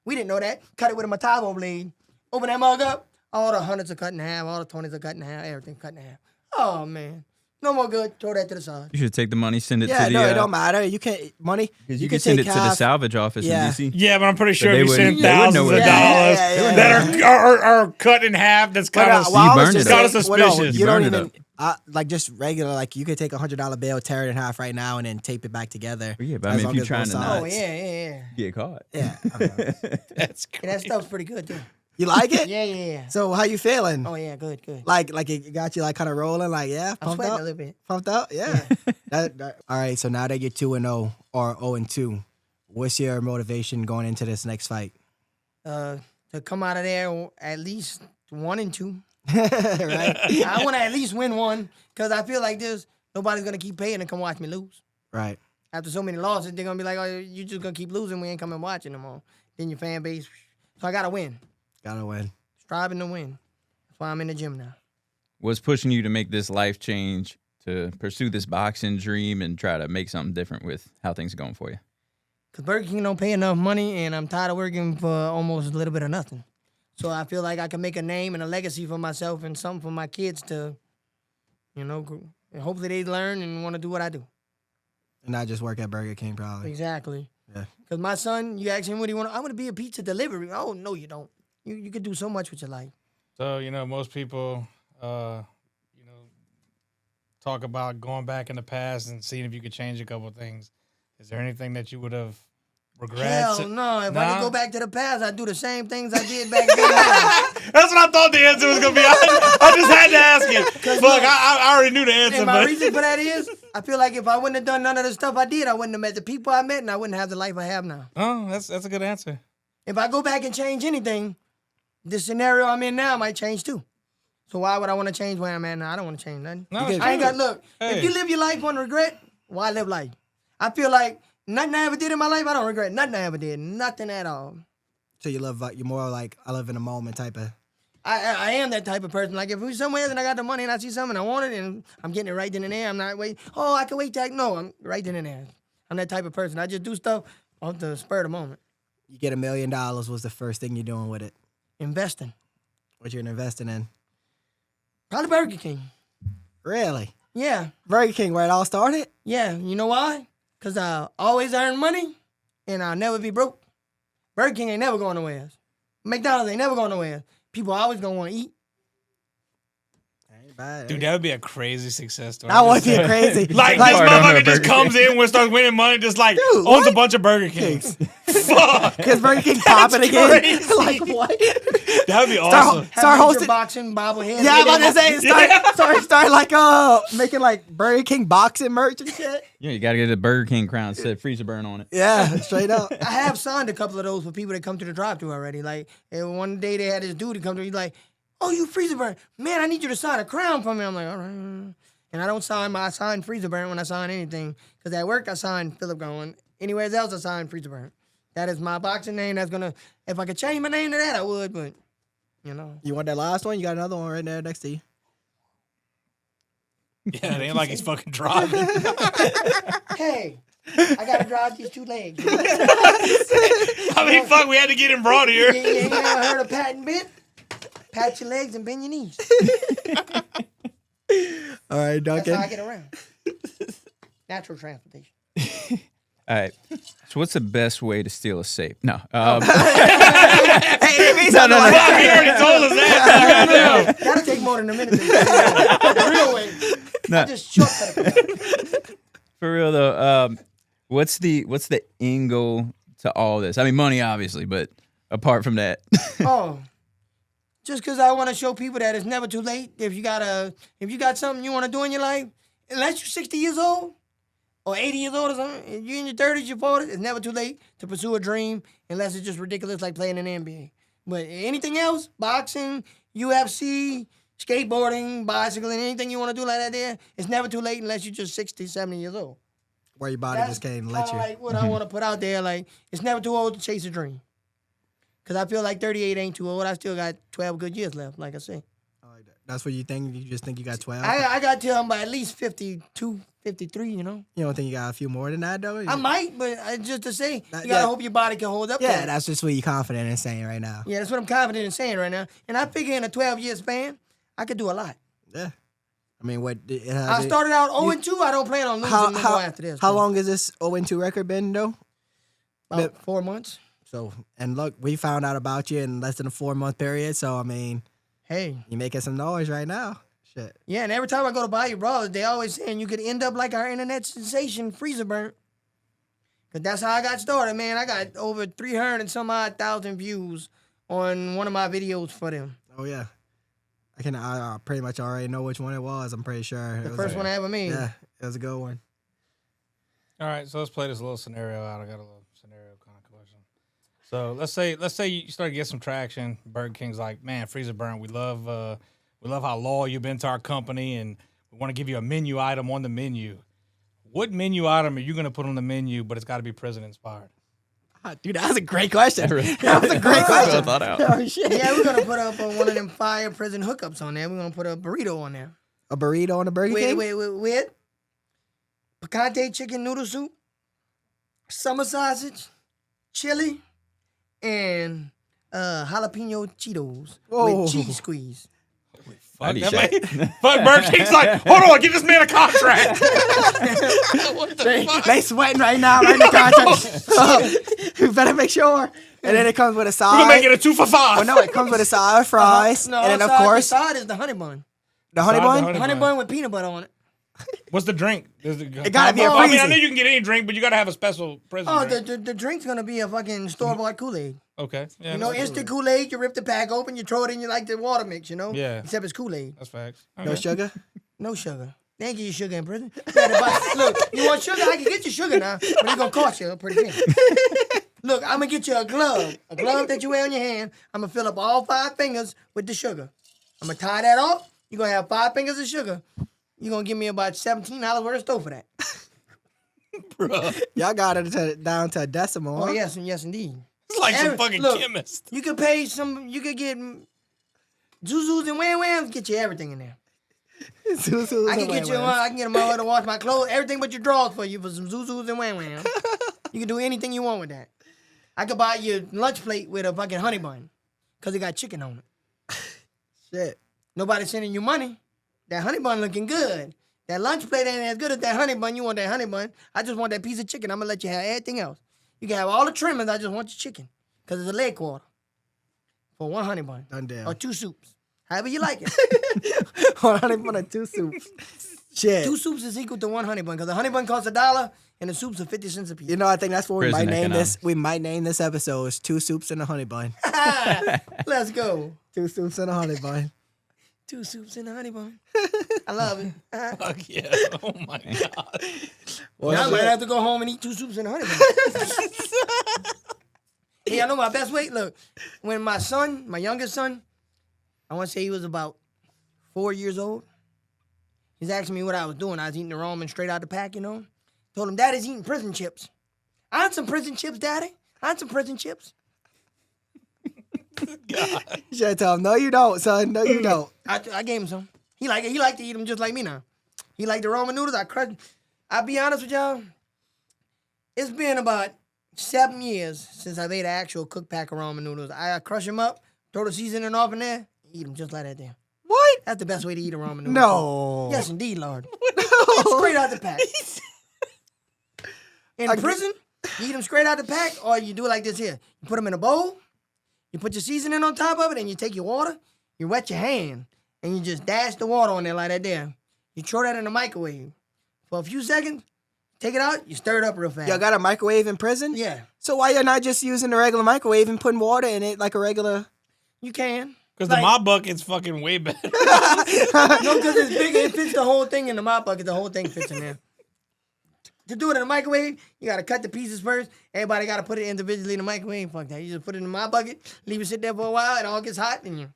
We didn't know that. Cut it with a Matavo blade. Open that mug up. All the hundreds are cut in half. All the 20s are cut in half. Everything cut in half. Oh man, no more good. Throw that to the side. You should take the money, send it Yeah, to the. no, it don't matter. You can't money. You can send it take to the half. salvage office Yeah. in DC. Yeah, but I'm pretty sure they if you wouldn't- send they wouldn't know thousands what of to do. dollars Yeah. that are cut in half, that's kind of well, I was burned just it up. kind of saying- well, no, suspicious. you You don't burned it even like just regular. Like you could take $100 bill, tear it in half right now, and then tape it back together. Well, yeah, but I as mean, if long you're as trying both to not- Oh sides. yeah. Get caught. Yeah. I don't know. That's And that stuff's pretty good too. You like it? Yeah. So how you feeling? Oh yeah, good. Like it got you like kind of rolling. Like yeah, I'm pumped sweating up. a little bit. Pumped up. Yeah. All right. So now that you're 2-0 or 0-2, what's your motivation going into this next fight? To come out of there at least 1-2. Right. I want to at least win one because I feel like nobody's gonna keep paying to come watch me lose. Right. After so many losses, they're gonna be like, "Oh, you just gonna keep losing. We ain't coming watching no more." Then your fan base. So I gotta win. Gotta win. Striving to win. That's why I'm in the gym now. What's pushing you to make this life change to pursue this boxing dream and try to make something different with how things are going for you? Cause Burger King don't pay enough money, and I'm tired of working for almost a little bit of nothing. So I feel like I can make a name and a legacy for myself and something for my kids to, and hopefully they learn and want to do what I do. And not just work at Burger King, probably. Exactly. Yeah. Because my son, you ask him what he want. I want to be a pizza delivery. Oh no, you don't. You could do so much with your life. So, most people, talk about going back in the past and seeing if you could change a couple of things. Is there anything that you would have regretted? Hell no. If I Nah? could go back to the past, I'd do the same things I did back then. That's what I thought the answer was going to be. I just had to ask it. Fuck, I already knew the answer. And my But reason for that is, I feel like if I wouldn't have done none of the stuff I did, I wouldn't have met the people I met, and I wouldn't have the life I have now. oh, that's a good answer. If I go back and change anything, this scenario I'm in now might change too. So why would I want to change where I'm at now? I don't want to change nothing. No, I it's ain't true. got, look, Hey. if you live your life on regret, why live life? I feel like nothing I ever did in my life, I don't regret nothing I ever did. Nothing at all. So you're more like I live in the moment type of. I am that type of person. Like if we're somewhere and I got the money and I see something I want it and I'm getting it right then and there, I'm not waiting. Oh, I can wait till no, I'm right then and there. I'm that type of person. I just do stuff off the spur of the moment. You get $1 million. What's the first thing you're doing with it? Investing. What you're investing in? Probably Burger King. Really? Yeah. Burger King, where it all started? Yeah. You know why? Because I always earn money and I'll never be broke. Burger King ain't never going nowhere. McDonald's ain't never going nowhere. People always going to want to eat. Ain't bad. Dude, that would be a crazy success story. That would be crazy. Like, Like, this Part owner motherfucker of just Burger comes in when starts winning money, just like Dude, owns a what? bunch of Burger Kings. Fuck. Because Burger King popping again. crazy. Like what? That would be Start, awesome. start Have hosting. boxing, bobblehead. Yeah, I'm about to say start like making like Burger King boxing merch and shit. Yeah, you got to get a Burger King crown instead freezer burn on it. Yeah, straight up. I have signed a couple of those for people that come to the drive-thru already. Like, and one day they had this dude to come to me, he's like, "Oh, you freezer burn. Man, I need you to sign a crown for me." I'm like, "All right." And I don't sign freezer burn when I sign anything. Because at work, I sign Philip Going. Anywhere else, I sign freezer burn. That is my boxing name. That's going to, if I could change my name to that, I would, but, You want that last one? You got another one right there next to you. Yeah, it ain't like he's fucking driving. Hey, I got to drive these 2 legs. I mean, fuck, we had to get him brought You here. ain't never heard of pat and bend? Pat your legs and bend your knees. All right, That's Duncan. how I get around. Natural transportation. All right. Just So what's the best way to steal a safe? No. Hey, He already told us that. That'll take more than a minute. The real way. No. I just shortcut it. For real though, what's the end goal to all this? I mean, money obviously, but apart from that, Oh, just because I want to show people that it's never too late. If you got something you want to do in your life, unless you're 60 years old or 80 years old or something, if you're in your 30s, your 40s, it's never too late to pursue a dream, unless it's just ridiculous like playing in the NBA. But anything else, boxing, UFC, skateboarding, bicycling, anything you want to do like that there, it's never too late unless you're just 60, 70 years old. Where your body just can't let you. Like what I want to put out there, like it's never too old to chase a dream. Because I feel like 38 ain't too old. I still got 12 good years left, like I say. That's what you think? You just think you got 12? I got till I'm by at least 52, 53, you know? You don't think you got a few more than that, though? I might, but just to say, you Yeah. gotta hope your body can hold up. Yeah, to it. that's just what you're confident in saying right now. Yeah, that's what I'm confident in saying right now. And I figure in a 12-year span, I could do a lot. Yeah. I mean, what? I started out 0-2. I don't plan on losing no more after this. How long has this 0-2 record been, though? About 4 months. So, and look, we found out about you in less than a 4-month period. So, I mean, Hey. you're making some noise right now. Shit. Yeah, and every time I go to buy your bras, they always saying you could end up like our internet sensation, Freezer Burnt. Because that's how I got started, man. I got over 300 and some odd thousand views on one of my videos for them. Oh, yeah. I pretty much already know which one it was. I'm pretty sure. The first one I ever made. Yeah, it was a good one. All right, so let's play this little scenario out. I got a little scenario kind of question. So let's say you start to get some traction. Burger King's like, man, Freezer Burn, we love how loyal you've been to our company, and we want to give you a menu item on the menu. What menu item are you gonna put on the menu? But it's got to be prison inspired. Dude, that was a great question. That was a great question. well thought out. Oh, shit. Yeah, we're going to put up one of them fire prison hookups on there. We're going to put a burrito on there. A burrito on a Burger King? With picante chicken noodle soup, summer sausage, chili, and jalapeno Cheetos Whoa. with cheese squeeze. How do you Fuck, say? fuck, Burger King's like, hold on, give this man a contract. What the fuck? They sweating right now, right in the contract. You better make sure. And then it comes with a side. We're gonna make it a 2 for $5. Well, no, it comes with a side of fries. No, and then, of the course, side is the honey bun. the honey Side bun. the honey Honey bun. bun with peanut butter on it. What's the drink? It gotta be a I mean, I freezy. know you can get any drink, but you gotta have a special prison Oh, drink. the drink's going to be a fucking store-bought Kool-Aid. Okay. Yeah, You know, that's instant Kool-Aid, you rip the pack open, you throw it in, you like the water mix, you know? Yeah. Except it's Kool-Aid. That's facts. No Okay. sugar. No sugar. They ain't give you sugar in prison. You gotta buy- look, you want sugar? I can get you sugar now, but it's gonna cost you a pretty penny. Look, I'm gonna get you a glove that you wear on your hand. I'm gonna fill up all 5 fingers with the sugar. I'm gonna tie that off. You're gonna have 5 fingers of sugar. You're gonna give me about $17 worth of stove for that. Y'all got it down to a decimal. Oh huh? yes, yes indeed. It's like some fucking look, chemist. You could pay some. You could get Zuzus and Wham Whams. Get you everything in there. Zuzus I can and get you. Wham Whams. I can get them all to wash my clothes. Everything but your drawers for you for some Zuzus and Wham Whams. You can do anything you want with that. I could buy you lunch plate with a fucking honey bun, cause it got chicken on it. Shit. Nobody's sending you money. That honey bun looking good. That lunch plate ain't as good as that honey bun. You want that honey bun? I just want that piece of chicken. I'm gonna let you have everything else. You can have all the trimmings. I just want your chicken, cause it's a leg quarter for 1 honey bun Done deal. or 2 soups, however you like it. 1 honey bun and 2 soups. Shit. 2 soups is equal to 1 honey bun, cause the honey bun costs $1 and the soups are 50 cents a piece. You know, I think that's what we Prison might name this. economics. We might name this episode is 2 soups and a honey bun. Let's go. 2 soups and a honey bun. 2 soups and a honey bun. I love it. Fuck yeah. Oh my God. Well, Now I'm shit. gonna have to go home and eat 2 soups and a honey bun. Hey, I know my best way. Look, when my son, my youngest son, I want to say he was about 4 years old. He's asking me what I was doing. I was eating the ramen straight out the pack, you know. Told him, Daddy's eating prison chips. I want some prison chips, Daddy. I want some prison chips. You should tell him, no, you don't, son. No, you don't. I gave him some. He like it. He like to eat them just like me now. He like the ramen noodles. I crushed. I'll be honest with y'all. It's been about 7 years since I've ate an actual cooked pack of ramen noodles. I crush them up, throw the seasoning off in there, eat them just like that there. What? That's the best way to eat a ramen noodle. No. Yes, indeed, Lord. Straight out the pack. In prison, You eat them straight out the pack, or you do it like this here. You put them in a bowl, you put your seasoning on top of it, and you take your water, you wet your hand, and you just dash the water on there like that there. You throw that in the microwave for a few seconds, take it out, you stir it up real fast. Y'all got a microwave in prison? Yeah. So why you're not just using the regular microwave and putting water in it like a regular? You can. Because Like- the mop bucket's fucking way better. No, because it's bigger. It fits the whole thing in the mop bucket. The whole thing fits in there. To do it in the microwave, you got to cut the pieces first. Everybody got to put it individually in the microwave. Fuck that. You just put it in the mop bucket, leave it sit there for a while, it all gets hot, and you...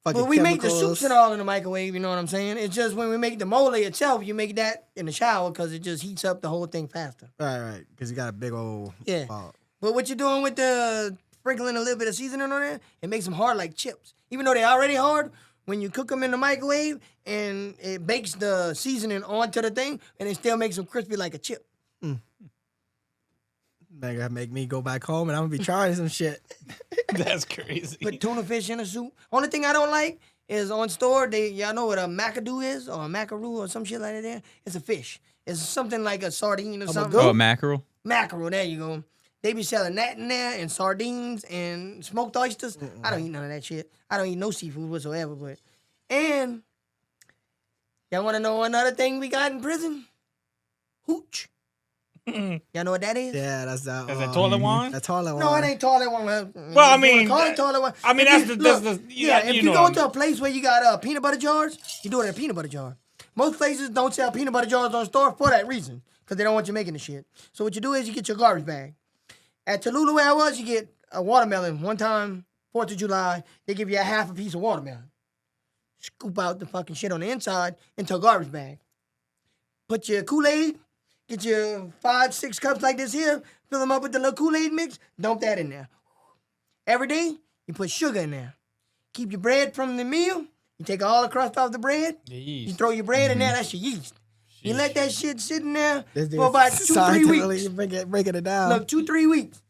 Fucking But we make the chemicals. soups and all in the microwave, you know what I'm saying? It's just when we make the mole itself, you make that in the shower because it just heats up the whole thing faster. Right. Because you got a big old. Yeah. pot. But what you're doing with the sprinkling a little bit of seasoning on there, it makes them hard like chips. Even though they're already hard, when you cook them in the microwave and it bakes the seasoning onto the thing, and it still makes them crispy like a chip. Man, gonna make me go back home and I'm gonna be trying some shit. That's crazy. Put tuna fish in a soup. Only thing I don't like is on store, y'all know what a macadoo is, or a macaroo, or some shit like that there? It's a fish. It's something like a sardine or something. Oh, mackerel. Mackerel, there you go. They be selling that in there, and sardines, and smoked oysters. I don't eat none of that shit. I don't eat no seafood whatsoever, but... And... Y'all want to know another thing we got in prison? Hooch. Y'all know what that is? Yeah, that's that. Is that toilet wine? That's toilet wine. No, it ain't toilet wine. Well, I You wanna mean, call it toilet wine. I mean, If that's you- the- look, you yeah. got- If you you know go what I to a place where you got peanut butter jars, you do it in a peanut butter jar. Most places don't sell peanut butter jars on store for that reason, because they don't want you making the shit. So what you do is you get your garbage bag. At Tallulah, where I was, you get a watermelon. One time, 4th of July, they give you a half a piece of watermelon. Scoop out the fucking shit on the inside into a garbage bag. Put your Kool-Aid, get your 5-6 cups like this here, fill them up with the little Kool-Aid mix, dump that in there. Every day, you put sugar in there. Keep your bread from the meal, you take all the crust off the bread, The you yeast. throw your bread in there, that's your yeast. You let that shit sit in there This for about 2-3 weeks. Breaking it down. Look, 2-3 weeks.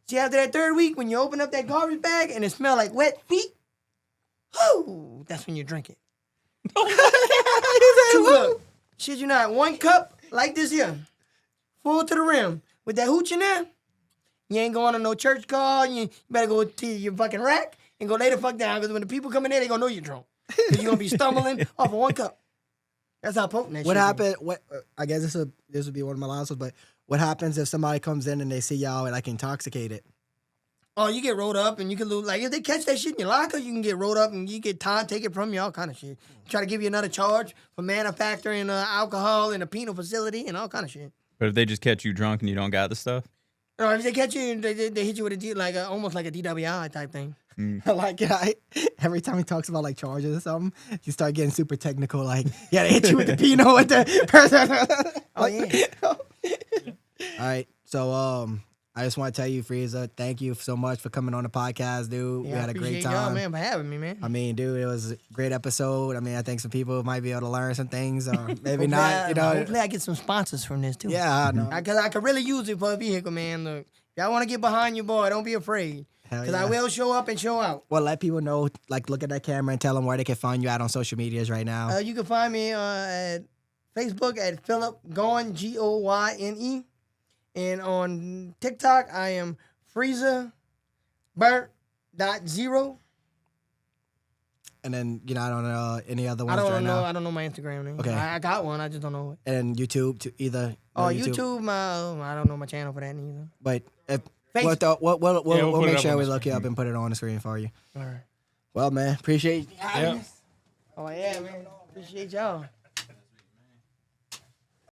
See, after that 3rd week, when you open up that garbage bag and it smell like wet feet, whoo, that's when you drink it. Look, shit you not, 1 cup like this here, full to the rim, with that hooch in there, you ain't going on no church call, you better go to your fucking rack and go lay the fuck down, because when the people come in there, they gonna know you're drunk. Because you're gonna be stumbling off of 1 cup. That's how potent that What shit is. happened? What I guess this would be one of my last ones, but what happens if somebody comes in and they see y'all like intoxicated? Oh, you get rolled up and you can lose. Like, if they catch that shit in your locker, you can get rolled up and you get time taken from you, all kind of shit. Try to give you another charge for manufacturing alcohol in a penal facility and all kind of shit. But if they just catch you drunk and you don't got the stuff, No, if they catch you, they hit you with almost like a DWI type thing. Like every time he talks about like charges or something, you start getting super technical. Like, yeah, they hit you with the Pinot with the person. Oh, yeah. All right, so I just want to tell you, Frieza, thank you so much for coming on the podcast, dude. Yeah, we I had a great appreciate y'all, time. man, for having me, man. I mean, dude, it was a great episode. I mean, I think some people might be able to learn some things, or maybe Hopefully not. You know, hopefully I get some sponsors from this, too. yeah, I know. Because I could really use it for a vehicle, man. Look, if y'all want to get behind your boy, don't be afraid. Hell Because I yeah. will show up and show out. Well, let people know, like, look at that camera and tell them where they can find you out on social medias right now. You can find me at Facebook at Philip Goyne, Goyne. And on TikTok, I am FreezaBurnt.0. And then you're not on any other I ones don't right know. now. I don't know my Instagram name. Okay. I got one. I just don't know it. And YouTube, to either. Oh, no, YouTube. I don't know my channel for that either. But if, Facebook. we'll we'll put it make up sure on we the look you screen. up and put it on the screen for you. All right. Well, man, appreciate Yeah. Oh, yeah, man. Appreciate y'all.